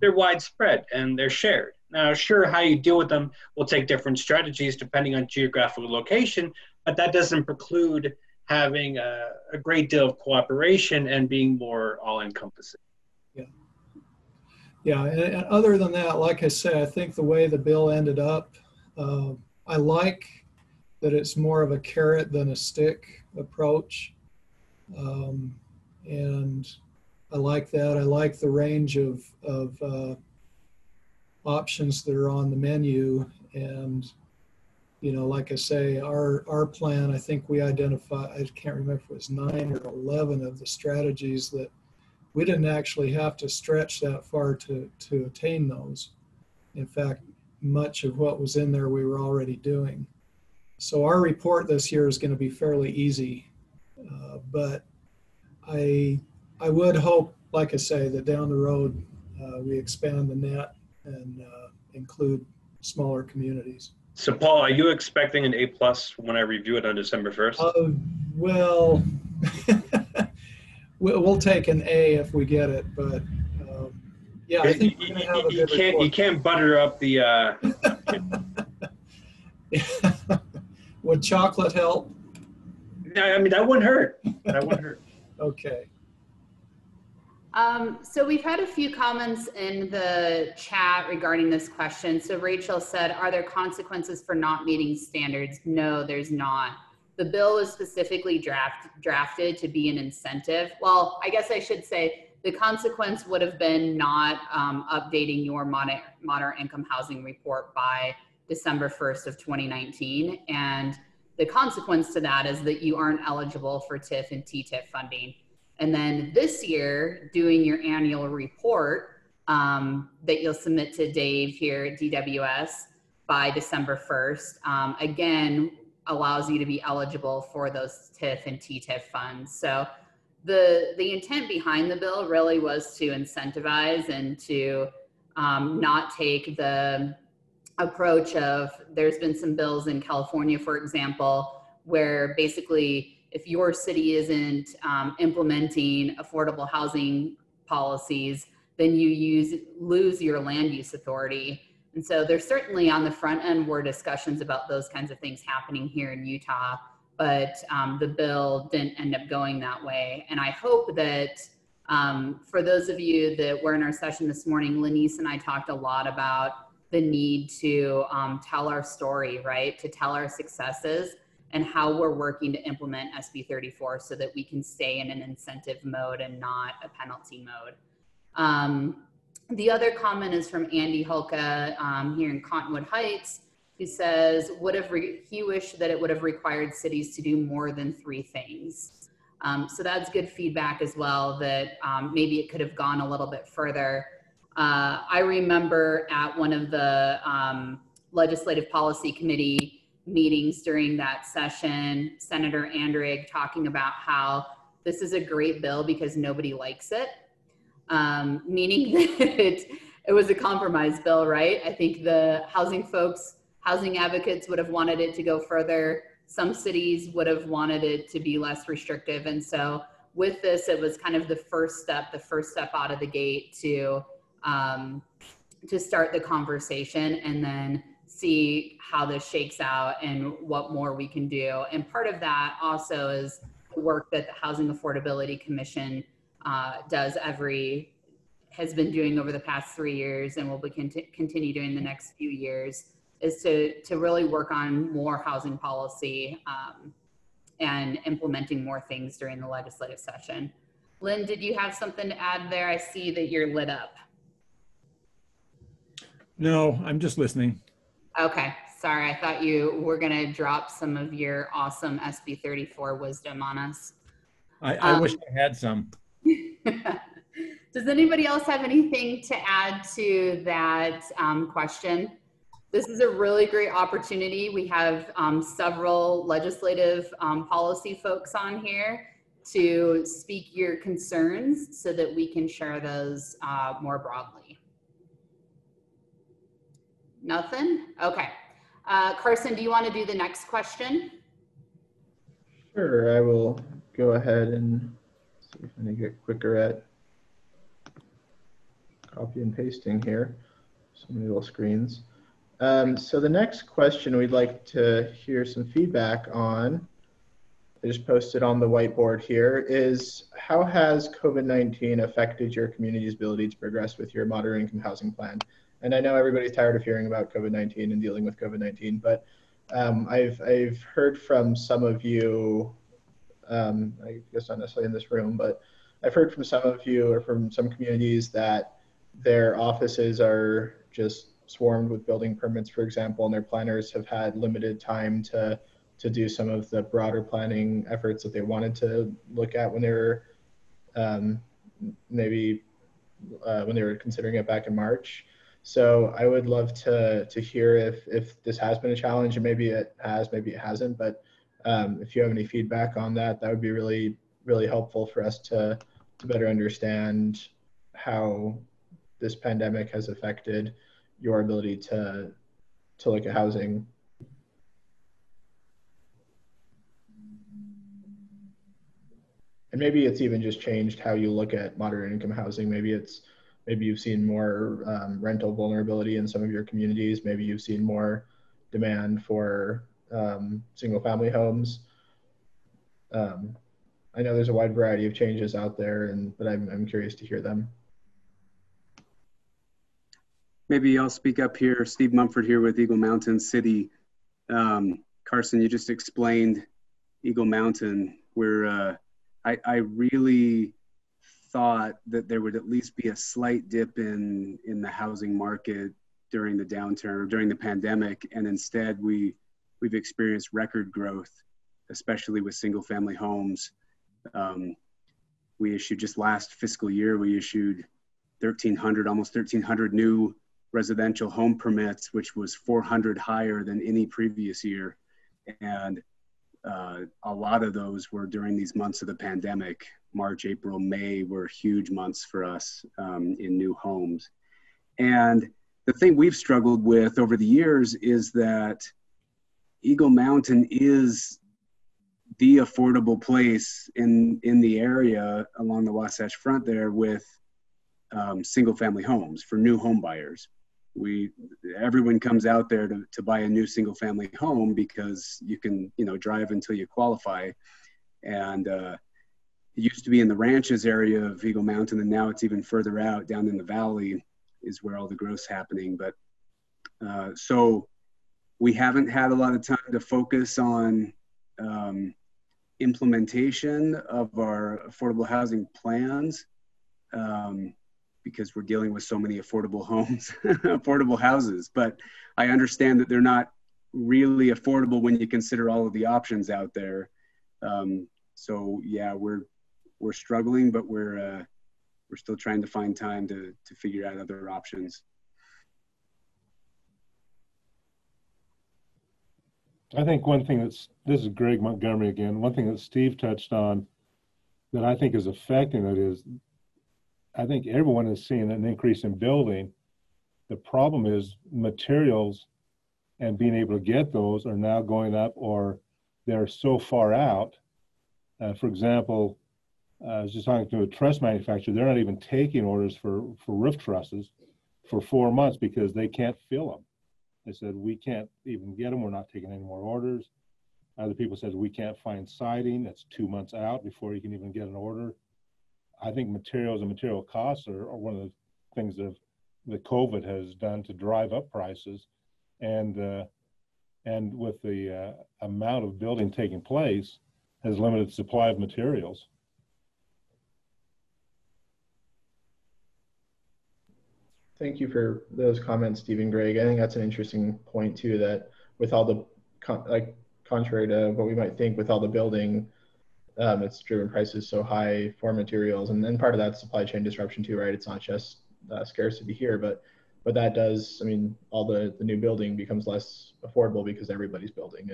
they're widespread and they're shared. Now, sure, how you deal with them will take different strategies depending on geographical location, but that doesn't preclude having a great deal of cooperation and being more all-encompassing. Yeah, and other than that, like I say, I think the way the bill ended up, I like that it's more of a carrot than a stick approach. And I like that. I like the range of options that are on the menu. And, you know, like I say, our plan, I think we identified, I can't remember if it was 9 or 11 of the strategies that we didn't actually have to stretch that far to attain those. In fact, much of what was in there we were already doing. So our report this year is going to be fairly easy, but I would hope, like I say, that down the road we expand the net and include smaller communities. So, Paul, are you expecting an A+ when I review it on December 1st? Well, we'll take an A if we get it, but yeah, I think we're going to have a good report. You can't butter up the. Would chocolate help? I mean, that wouldn't hurt. That wouldn't hurt. Okay. So we've had a few comments in the chat regarding this question. So Rachel said, are there consequences for not meeting standards? No, there's not. The bill was specifically drafted to be an incentive. Well, I guess I should say the consequence would have been not updating your moderate income housing report by December 1st of 2019. And the consequence to that is that you aren't eligible for TIF and TTIF funding. And then this year, doing your annual report that you'll submit to Dave here at DWS by December 1st, again, allows you to be eligible for those TIF and TTIF funds. So the intent behind the bill really was to incentivize and to not take the approach of, there's been some bills in California, for example, where basically if your city isn't implementing affordable housing policies, then you lose your land use authority. And so there's certainly on the front end were discussions about those kinds of things happening here in Utah, but the bill didn't end up going that way. And I hope that for those of you that were in our session this morning, Lenice and I talked a lot about the need to tell our story, right? To tell our successes and how we're working to implement SB-34 so that we can stay in an incentive mode and not a penalty mode. The other comment is from Andy Hulka here in Cottonwood Heights, who says, he wished that it would have required cities to do more than 3 things. So that's good feedback as well, that maybe it could have gone a little bit further. I remember at one of the Legislative Policy Committee meetings during that session, Senator Andrig talking about how this is a great bill because nobody likes it, meaning that it was a compromise bill, right? I think the housing advocates would have wanted it to go further. Some cities would have wanted it to be less restrictive. And so with this, it was kind of the first step out of the gate to start the conversation and then see how this shakes out and what more we can do. And part of that also is the work that the Housing Affordability Commission has been doing over the past 3 years and will continue doing the next few years, is to really work on more housing policy and implementing more things during the legislative session. Lynn, did you have something to add there? I see that you're lit up. No, I'm just listening. Okay, sorry. I thought you were going to drop some of your awesome SB-34 wisdom on us. I wish I had some. Does anybody else have anything to add to that question? This is a really great opportunity. We have several legislative policy folks on here to speak your concerns so that we can share those more broadly. Nothing? Okay. Carson, do you want to do the next question? Sure, I will go ahead and see if I can get quicker at copy and pasting here. So many little screens. So the next question we'd like to hear some feedback on, I just posted on the whiteboard here, is how has COVID-19 affected your community's ability to progress with your moderate income housing plan? And I know everybody's tired of hearing about COVID-19 and dealing with COVID-19, but I've heard from some of you, I guess not necessarily in this room, but I've heard from some of you or from some communities that their offices are just swarmed with building permits, for example, and their planners have had limited time to do some of the broader planning efforts that they wanted to look at when they were maybe when they were considering it back in March. So I would love to hear if this has been a challenge, and maybe it has, maybe it hasn't, but if you have any feedback on that, that would be really, really helpful for us to better understand how this pandemic has affected your ability to look at housing. And maybe it's even just changed how you look at moderate income housing. Maybe you've seen more rental vulnerability in some of your communities. Maybe you've seen more demand for single family homes. I know there's a wide variety of changes out there, but I'm curious to hear them. Maybe I'll speak up here. Steve Mumford here with Eagle Mountain City. Carson, you just explained Eagle Mountain, where I really thought that there would at least be a slight dip in the housing market during the downturn or during the pandemic, and instead we've experienced record growth, especially with single family homes. We issued just last fiscal year, we issued 1,300, almost 1,300 new residential home permits, which was 400 higher than any previous year. And a lot of those were during these months of the pandemic. March, April, May were huge months for us in new homes. And the thing we've struggled with over the years is that Eagle Mountain is the affordable place in the area along the Wasatch Front there with single family homes for new home buyers. Everyone comes out there to buy a new single family home because you can, drive until you qualify. And it used to be in the ranches area of Eagle Mountain, and now it's even further out down in the valley is where all the growth's happening. But so we haven't had a lot of time to focus on implementation of our affordable housing plans because we're dealing with so many affordable homes, affordable houses. But I understand that they're not really affordable when you consider all of the options out there. So yeah, we're struggling, but we're still trying to find time to figure out other options. I think one thing this is Greg Montgomery again, one thing that Steve touched on that I think is affecting it is, I think everyone is seeing an increase in building. The problem is materials and being able to get those are now going up, or they're so far out. For example, I was just talking to a truss manufacturer. They're not even taking orders for roof trusses for 4 months because they can't fill them. They said, we can't even get them. We're not taking any more orders. Other people said, we can't find siding. That's 2 months out before you can even get an order. I think materials and material costs are one of the things that COVID has done to drive up prices. And with the amount of building taking place has limited supply of materials. Thank you for those comments, Steve and Greg. I think that's an interesting point too, that with all the, contrary to what we might think, with all the building, it's driven prices so high for materials. And then part of that supply chain disruption too, right? It's not just scarcity here, but that does, all the new building becomes less affordable because everybody's building,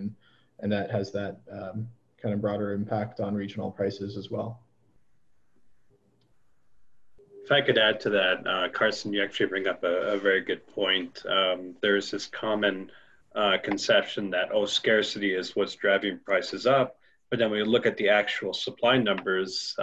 and that has that kind of broader impact on regional prices as well. If I could add to that, Carson, you actually bring up a very good point. There's this common conception that, scarcity is what's driving prices up. But then when we look at the actual supply numbers,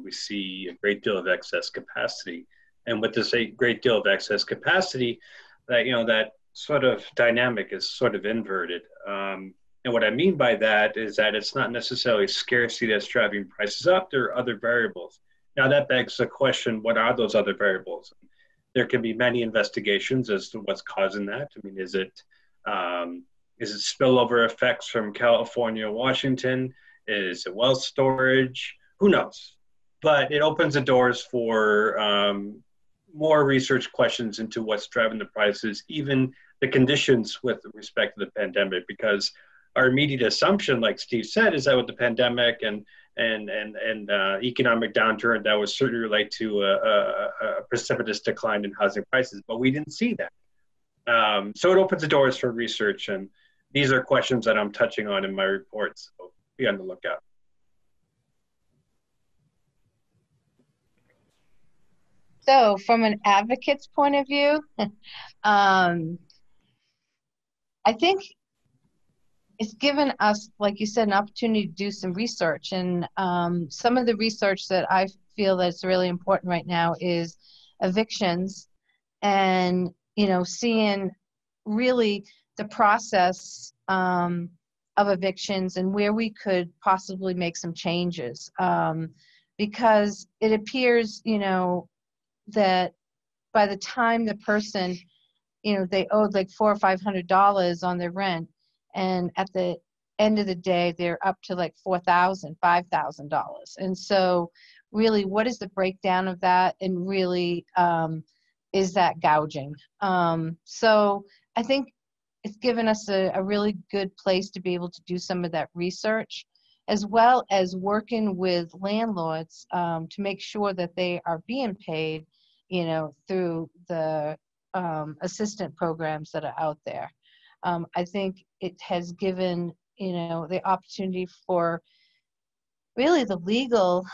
we see a great deal of excess capacity. And with this great deal of excess capacity, that sort of dynamic is sort of inverted. And what I mean by that is that it's not necessarily scarcity that's driving prices up. There are other variables. Now that begs the question, what are those other variables? There can be many investigations as to what's causing that. Is it spillover effects from California, Washington? Is it well storage? Who knows? But it opens the doors for more research questions into what's driving the prices, even the conditions with respect to the pandemic, because our immediate assumption, like Steve said, is that with the pandemic and economic downturn, that would certainly relate to a precipitous decline in housing prices, but we didn't see that. So it opens the doors for research, and these are questions that I'm touching on in my report, so be on the lookout. So from an advocate's point of view, I think it's given us, like you said, an opportunity to do some research. And some of the research that I feel that's really important right now is evictions and, seeing really the process of evictions and where we could possibly make some changes. Because it appears, that by the time the person, they owed like $400 or $500 on their rent, and at the end of the day, they're up to like $4,000, $5,000. And so really, what is the breakdown of that? And really, is that gouging? So I think it's given us a really good place to be able to do some of that research, as well as working with landlords to make sure that they are being paid, through the assistant programs that are out there. I think it has given, the opportunity for really the legal,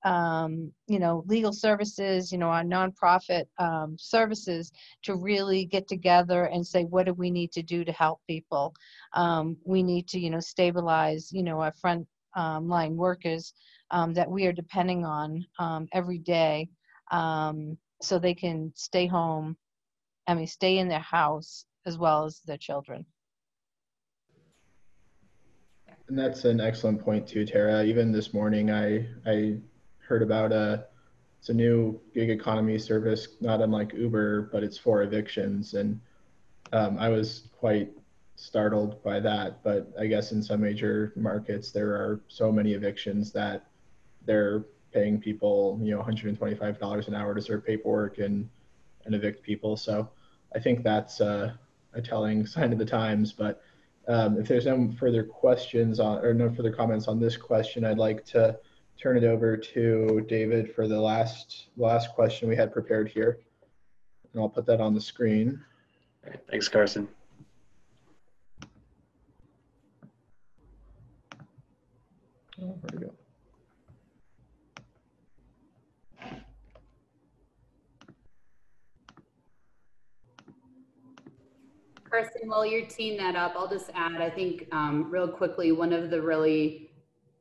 legal services, our nonprofit services to really get together and say, what do we need to do to help people? We need to, stabilize, our front line workers that we are depending on every day, so they can stay home, stay in their house as well as their children. And that's an excellent point too, Tara. Even this morning, I heard about it's a new gig economy service, not unlike Uber, but it's for evictions. And I was quite startled by that. But I guess in some major markets, there are so many evictions that they're paying people, $125 an hour to serve paperwork and evict people. So I think that's a telling sign of the times. But if there's no further questions or no further comments on this question, I'd like to turn it over to David for the last question we had prepared here. And I'll put that on the screen. Thanks, Carson. Oh, where'd it go? Carson, while you're teeing that up, I'll just add, I think real quickly, one of the really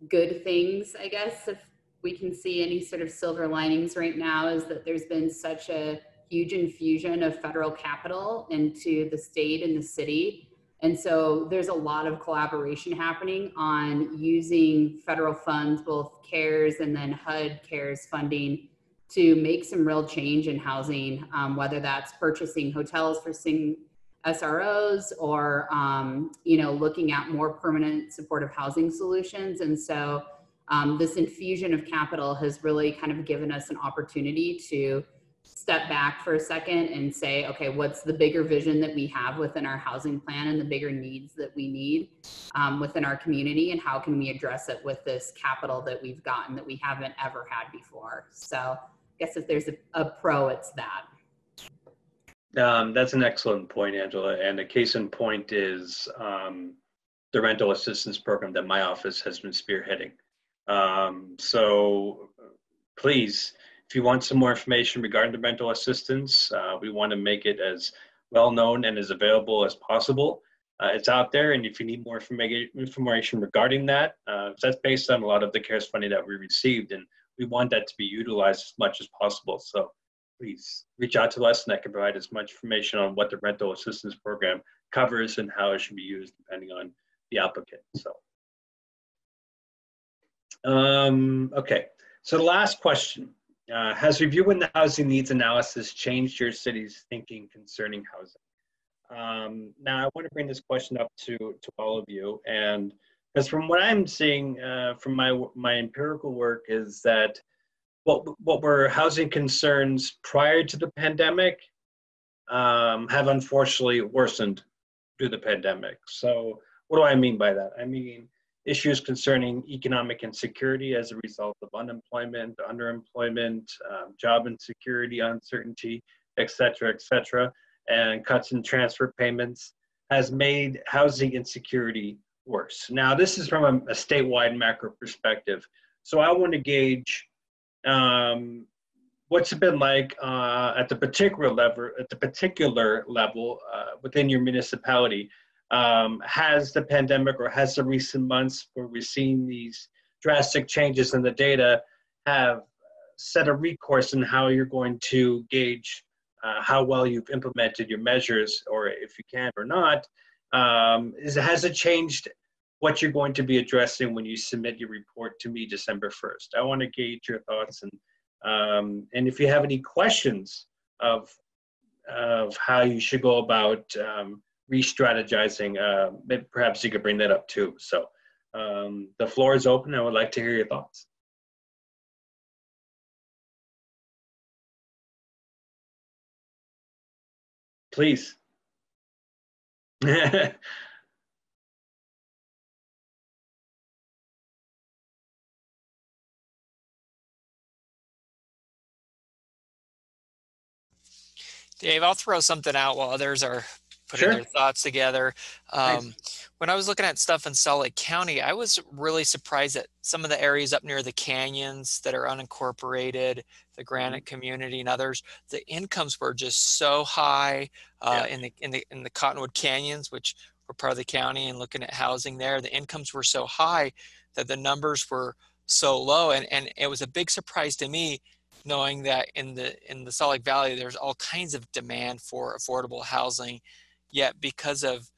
good things, I guess, if we can see any sort of silver linings right now, is that there's been such a huge infusion of federal capital into the state and the city. And so there's a lot of collaboration happening on using federal funds, both CARES and then HUD CARES funding, to make some real change in housing, whether that's purchasing hotels for SROs or, looking at more permanent supportive housing solutions. And so this infusion of capital has really kind of given us an opportunity to step back for a second and say, okay, what's the bigger vision that we have within our housing plan and the bigger needs that we need within our community, and how can we address it with this capital that we've gotten that we haven't ever had before? So I guess if there's a pro, it's that. That's an excellent point, Angela. And a case in point is the rental assistance program that my office has been spearheading. So please, if you want some more information regarding the rental assistance, we want to make it as well known and as available as possible. It's out there, and if you need more information regarding that, that's based on a lot of the CARES funding that we received, and we want that to be utilized as much as possible. So please reach out to us, and I can provide as much information on what the rental assistance program covers and how it should be used depending on the applicant. So, okay. So the last question, has reviewing the housing needs analysis changed your city's thinking concerning housing? Now I want to bring this question up to all of you, and because from what I'm seeing from my empirical work is that what were housing concerns prior to the pandemic have unfortunately worsened through the pandemic. So what do I mean by that? I mean issues concerning economic insecurity as a result of unemployment, underemployment, job insecurity, uncertainty, et cetera, and cuts in transfer payments has made housing insecurity worse. Now, this is from a statewide macro perspective. So I want to gauge what's it been like at the particular level within your municipality. Has the pandemic or has the recent months where we've seen these drastic changes in the data have set a recourse in how you're going to gauge how well you've implemented your measures, or if you can or not? Has it changed what you're going to be addressing when you submit your report to me December 1st? I want to gauge your thoughts, and if you have any questions of how you should go about re-strategizing, perhaps you could bring that up too. So the floor is open. I would like to hear your thoughts. Please. Dave, I'll throw something out while others are putting their thoughts together. When I was looking at stuff in Salt Lake County, I was really surprised at some of the areas up near the canyons that are unincorporated, the Granite community and others. The incomes were just so high in the Cottonwood Canyons, which were part of the county and looking at housing there, the incomes were so high that the numbers were so low. And it was a big surprise to me knowing that in the Salt Lake Valley, there's all kinds of demand for affordable housing, yet because of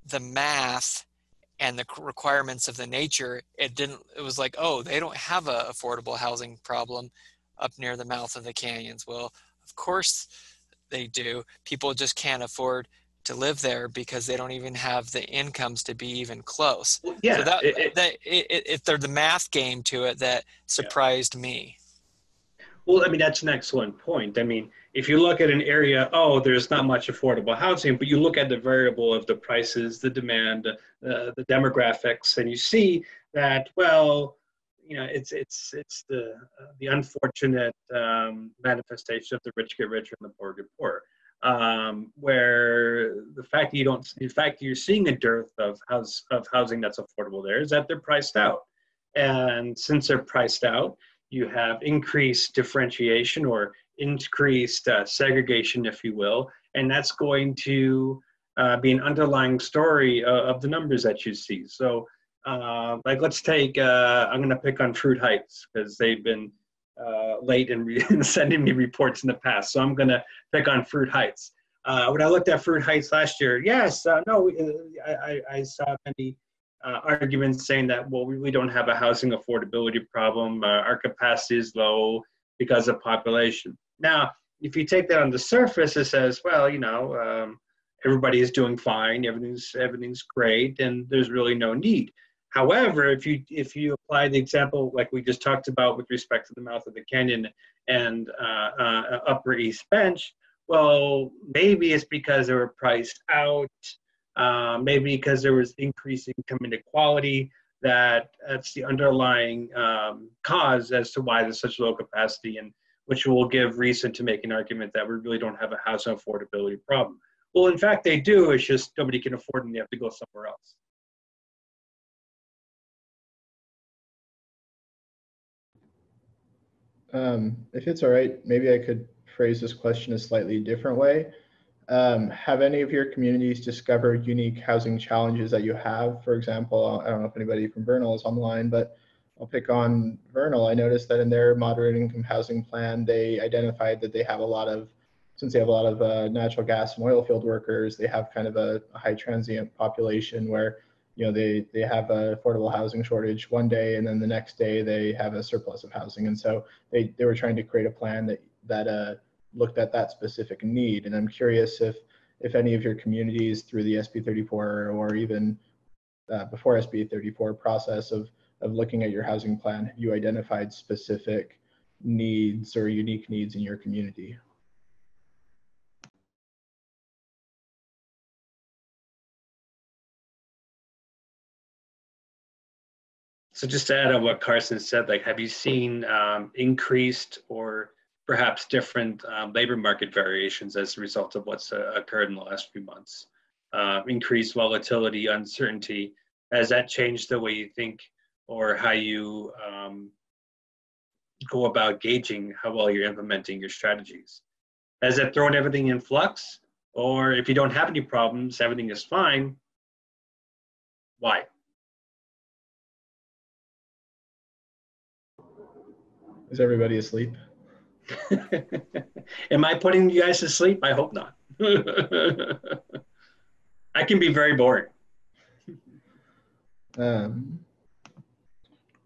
the math and the requirements of the nature, it was like, oh, they don't have a affordable housing problem up near the mouth of the canyons. Well, of course they do. People just can't afford to live there because they don't even have the incomes to be even close. Well, yeah, so there's the math game to it that surprised me. Well, I mean, that's an excellent point. I mean, if you look at an area, oh, there's not much affordable housing, but you look at the variable of the prices, the demand, the demographics, and you see that, well, you know, it's the unfortunate manifestation of the rich get richer and the poor get poorer, where the fact that you're seeing a dearth of housing that's affordable there is that they're priced out, and since they're priced out, you have increased differentiation or increased segregation, if you will, and that's going to be an underlying story of the numbers that you see. So, like, let's take, I'm going to pick on Fruit Heights because they've been late in sending me reports in the past. So I'm going to pick on Fruit Heights. When I looked at Fruit Heights last year, yes, no, I saw many arguments saying that, well, we really don't have a housing affordability problem. Our capacity is low because of population. Now, if you take that on the surface, it says, well, you know, everybody is doing fine, everything's great, and there's really no need. However, if you apply the example like we just talked about with respect to the mouth of the canyon and Upper East Bench, well, maybe it's because they were priced out. Maybe because there was increasing income inequality, that's the underlying cause as to why there's such low capacity, and which will give reason to make an argument that we really don't have a housing affordability problem. Well, in fact, they do. It's just nobody can afford them. They have to go somewhere else. If it's all right, maybe I could phrase this question a slightly different way. Have any of your communities discovered unique housing challenges that you have? For example, I don't know if anybody from Vernal is on the line, but I'll pick on Vernal. I noticed that in their moderate income housing plan, they identified that they have a lot of, since they have a lot of natural gas and oil field workers, they have kind of a high transient population where, you know, they have an affordable housing shortage one day, and then the next day they have a surplus of housing. And so they were trying to create a plan that looked at that specific need. And I'm curious if any of your communities through the SB-34 or even before SB-34 process of looking at your housing plan, have you identified specific needs or unique needs in your community? So just to add on what Carson said, like, have you seen increased or perhaps different labor market variations as a result of what's occurred in the last few months? Increased volatility, uncertainty, has that changed the way you think or how you go about gauging how well you're implementing your strategies? Has it thrown everything in flux? Or if you don't have any problems, everything is fine, why? Is everybody asleep? Am I putting you guys to sleep? I hope not. I can be very boring.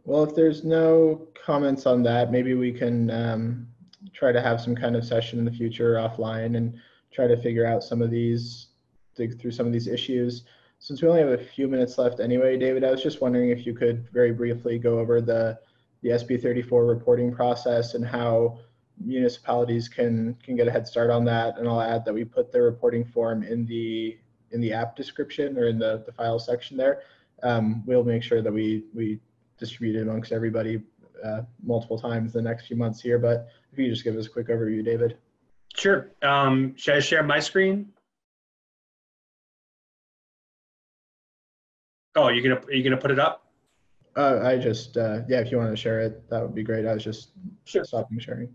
Well, if there's no comments on that, maybe we can try to have some kind of session in the future offline and try to figure out some of these, dig through some of these issues. Since we only have a few minutes left anyway, David, I was just wondering if you could very briefly go over the SB-34 reporting process and how municipalities can get a head start on that. And I'll add that we put the reporting form in the app description or in the file section there. We'll make sure that we distribute it amongst everybody multiple times the next few months here. But if you could just give us a quick overview, David. Sure. Should I share my screen? Oh, are you gonna put it up? I just yeah, if you want to share it, that would be great. I was just stopping sharing.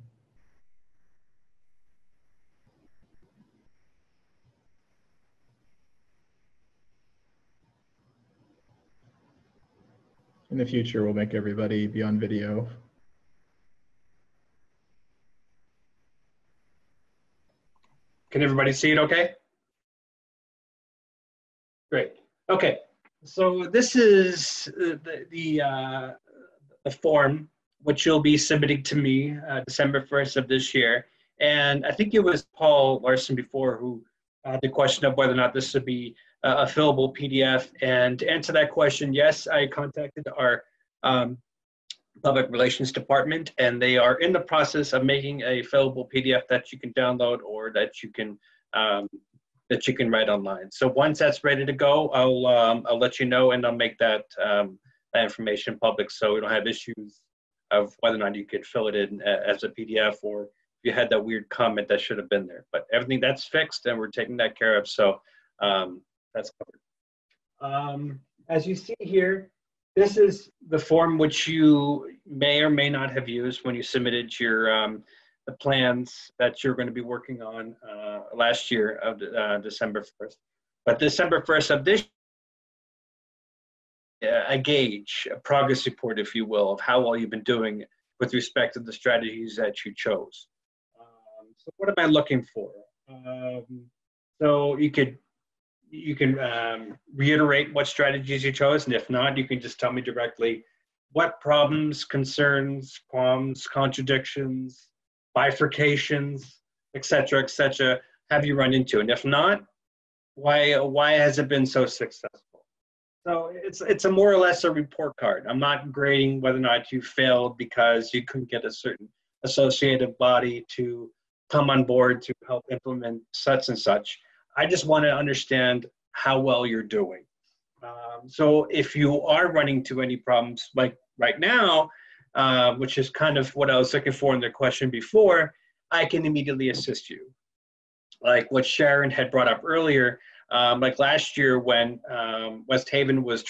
In the future, we'll make everybody be on video. Can everybody see it okay? Great. Okay. So this is the form which you'll be submitting to me December 1st of this year. And I think it was Paul Larson before who had the question of whether or not this would be a fillable PDF. And to answer that question, yes, I contacted our public relations department, and they are in the process of making a fillable PDF that you can download or that you can write online. So once that's ready to go, I'll let you know, and I'll make that that information public, so we don't have issues of whether or not you could fill it in as a PDF, or if you had that weird comment that should have been there. But everything that's fixed, and we're taking that care of. So that's covered. As you see here, this is the form which you may or may not have used when you submitted your the plans that you're going to be working on last year of December 1st. But December 1st of this year, a gauge, a progress report, if you will, of how well you've been doing with respect to the strategies that you chose. So what am I looking for? So you can reiterate what strategies you chose, and if not, you can just tell me directly what problems, concerns, qualms, contradictions, bifurcations, et cetera, have you run into? And if not, why has it been so successful? So it's a more or less a report card. I'm not grading whether or not you failed because you couldn't get a certain associative body to come on board to help implement such and such. I just want to understand how well you're doing. So if you are running into any problems, like right now, which is kind of what I was looking for in the question before, I can immediately assist you. Like what Sharon had brought up earlier, like last year when West Haven was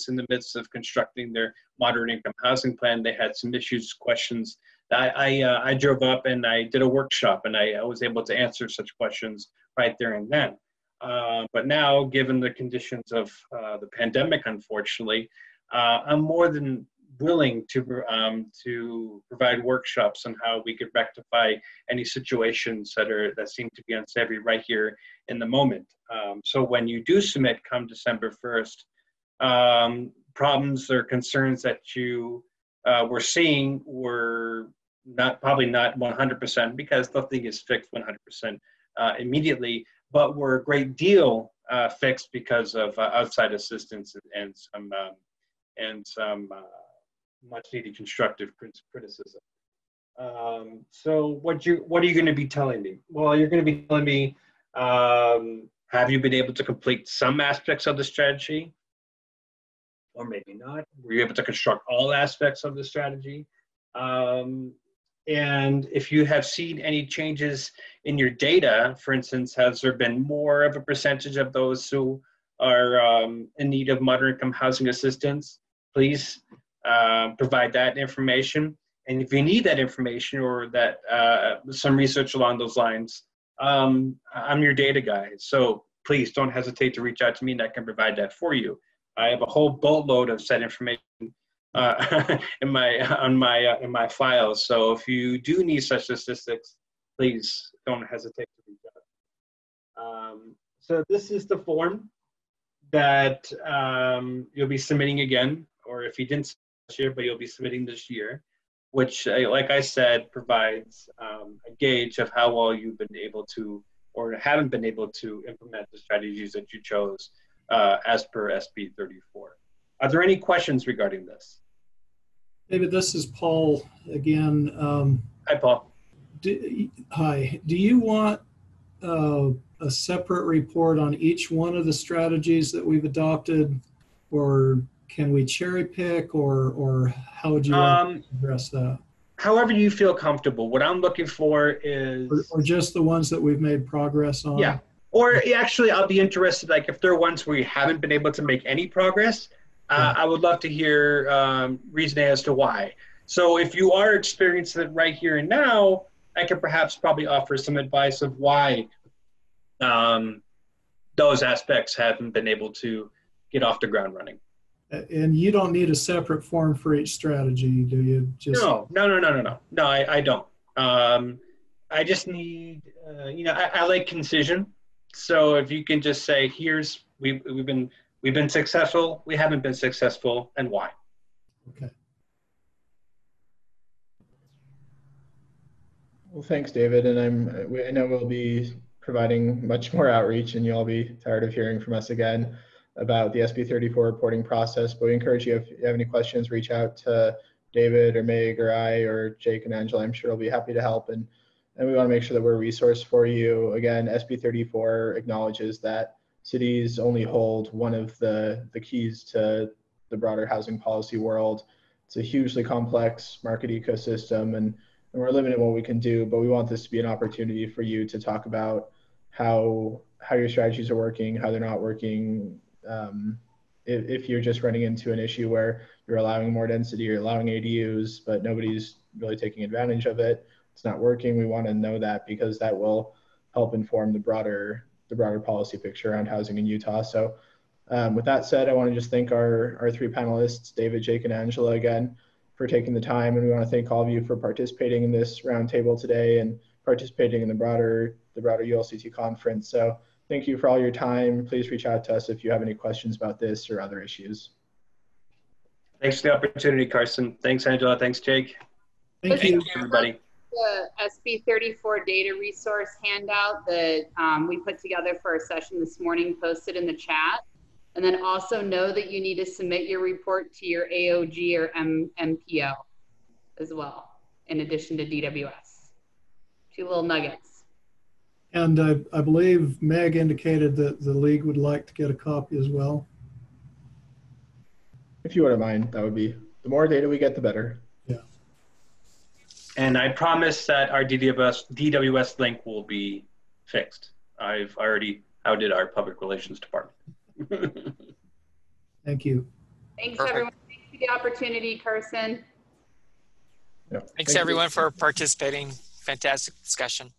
in the midst of constructing their moderate income housing plan, they had some issues, questions. I drove up and I did a workshop, and I was able to answer such questions right there and then. But now, given the conditions of the pandemic, unfortunately, I'm more than willing to provide workshops on how we could rectify any situations that seem to be unsavory right here in the moment. So when you do submit come December 1st, problems or concerns that you were seeing were probably not 100%, because nothing is fixed 100% immediately, but were a great deal fixed because of outside assistance and some much needed constructive criticism. So what are you going to be telling me? Well, you're going to be telling me, have you been able to complete some aspects of the strategy? Or maybe not. Were you able to construct all aspects of the strategy? And if you have seen any changes in your data, for instance, has there been more of a percentage of those who are in need of moderate income housing assistance? Please provide that information. And if you need that information or that some research along those lines, I'm your data guy. So please don't hesitate to reach out to me, and I can provide that for you. I have a whole boatload of said information in my files. So if you do need such statistics, please don't hesitate to reach out. So this is the form that you'll be submitting again, or if you didn't this year, but you'll be submitting this year, which, like I said, provides a gauge of how well you've been able to or haven't been able to implement the strategies that you chose as per SB-34. Are there any questions regarding this? David, this is Paul again. Hi, Paul. Hi. Do you want a separate report on each one of the strategies that we've adopted, or can we cherry pick, or how would you like to address that? However you feel comfortable. What I'm looking for is... Or just the ones that we've made progress on? Yeah. Or actually, I'll be interested, like if there are ones where you haven't been able to make any progress, I would love to hear reasoning as to why. So if you are experiencing it right here and now, I could perhaps probably offer some advice of why those aspects haven't been able to get off the ground running. And you don't need a separate form for each strategy, do you? Just No, I don't. I just need, I like concision. So if you can just say, here's, we've been successful, we haven't been successful, and why. Okay. Well, thanks, David. And I know we'll be providing much more outreach, and you'll be tired of hearing from us again about the SB-34 reporting process. But we encourage you, if you have any questions, reach out to David or Meg or I or Jake and Angela. I'm sure we'll be happy to help. And we want to make sure that we're a resource for you. Again, SB-34 acknowledges that cities only hold one of the keys to the broader housing policy world. It's a hugely complex market ecosystem, and we're limited in what we can do, but we want this to be an opportunity for you to talk about how your strategies are working, how they're not working. If you're just running into an issue where you're allowing more density, you're allowing ADUs, but nobody's really taking advantage of it, it's not working. We want to know that, because that will help inform the broader policy picture around housing in Utah. So with that said, I want to just thank our three panelists, David, Jake, and Angela, again, for taking the time. And we want to thank all of you for participating in this roundtable today and participating in the broader ULCT conference. So thank you for all your time. Please reach out to us if you have any questions about this or other issues. Thanks for the opportunity, Carson. Thanks, Angela. Thanks, Jake. Thank you, everybody. The SB-34 data resource handout that we put together for our session this morning, posted in the chat. And then also know that you need to submit your report to your AOG or MPO as well, in addition to DWS. Two little nuggets. And I believe Meg indicated that the league would like to get a copy as well. If you wouldn't mind, that would be, the more data we get, the better. Yeah. And I promise that our DWS link will be fixed. I've already outed our public relations department. Thank you. Thanks, Perfect. everyone. Thanks for the opportunity, Carson. Yep. Thanks everyone for participating. Fantastic discussion.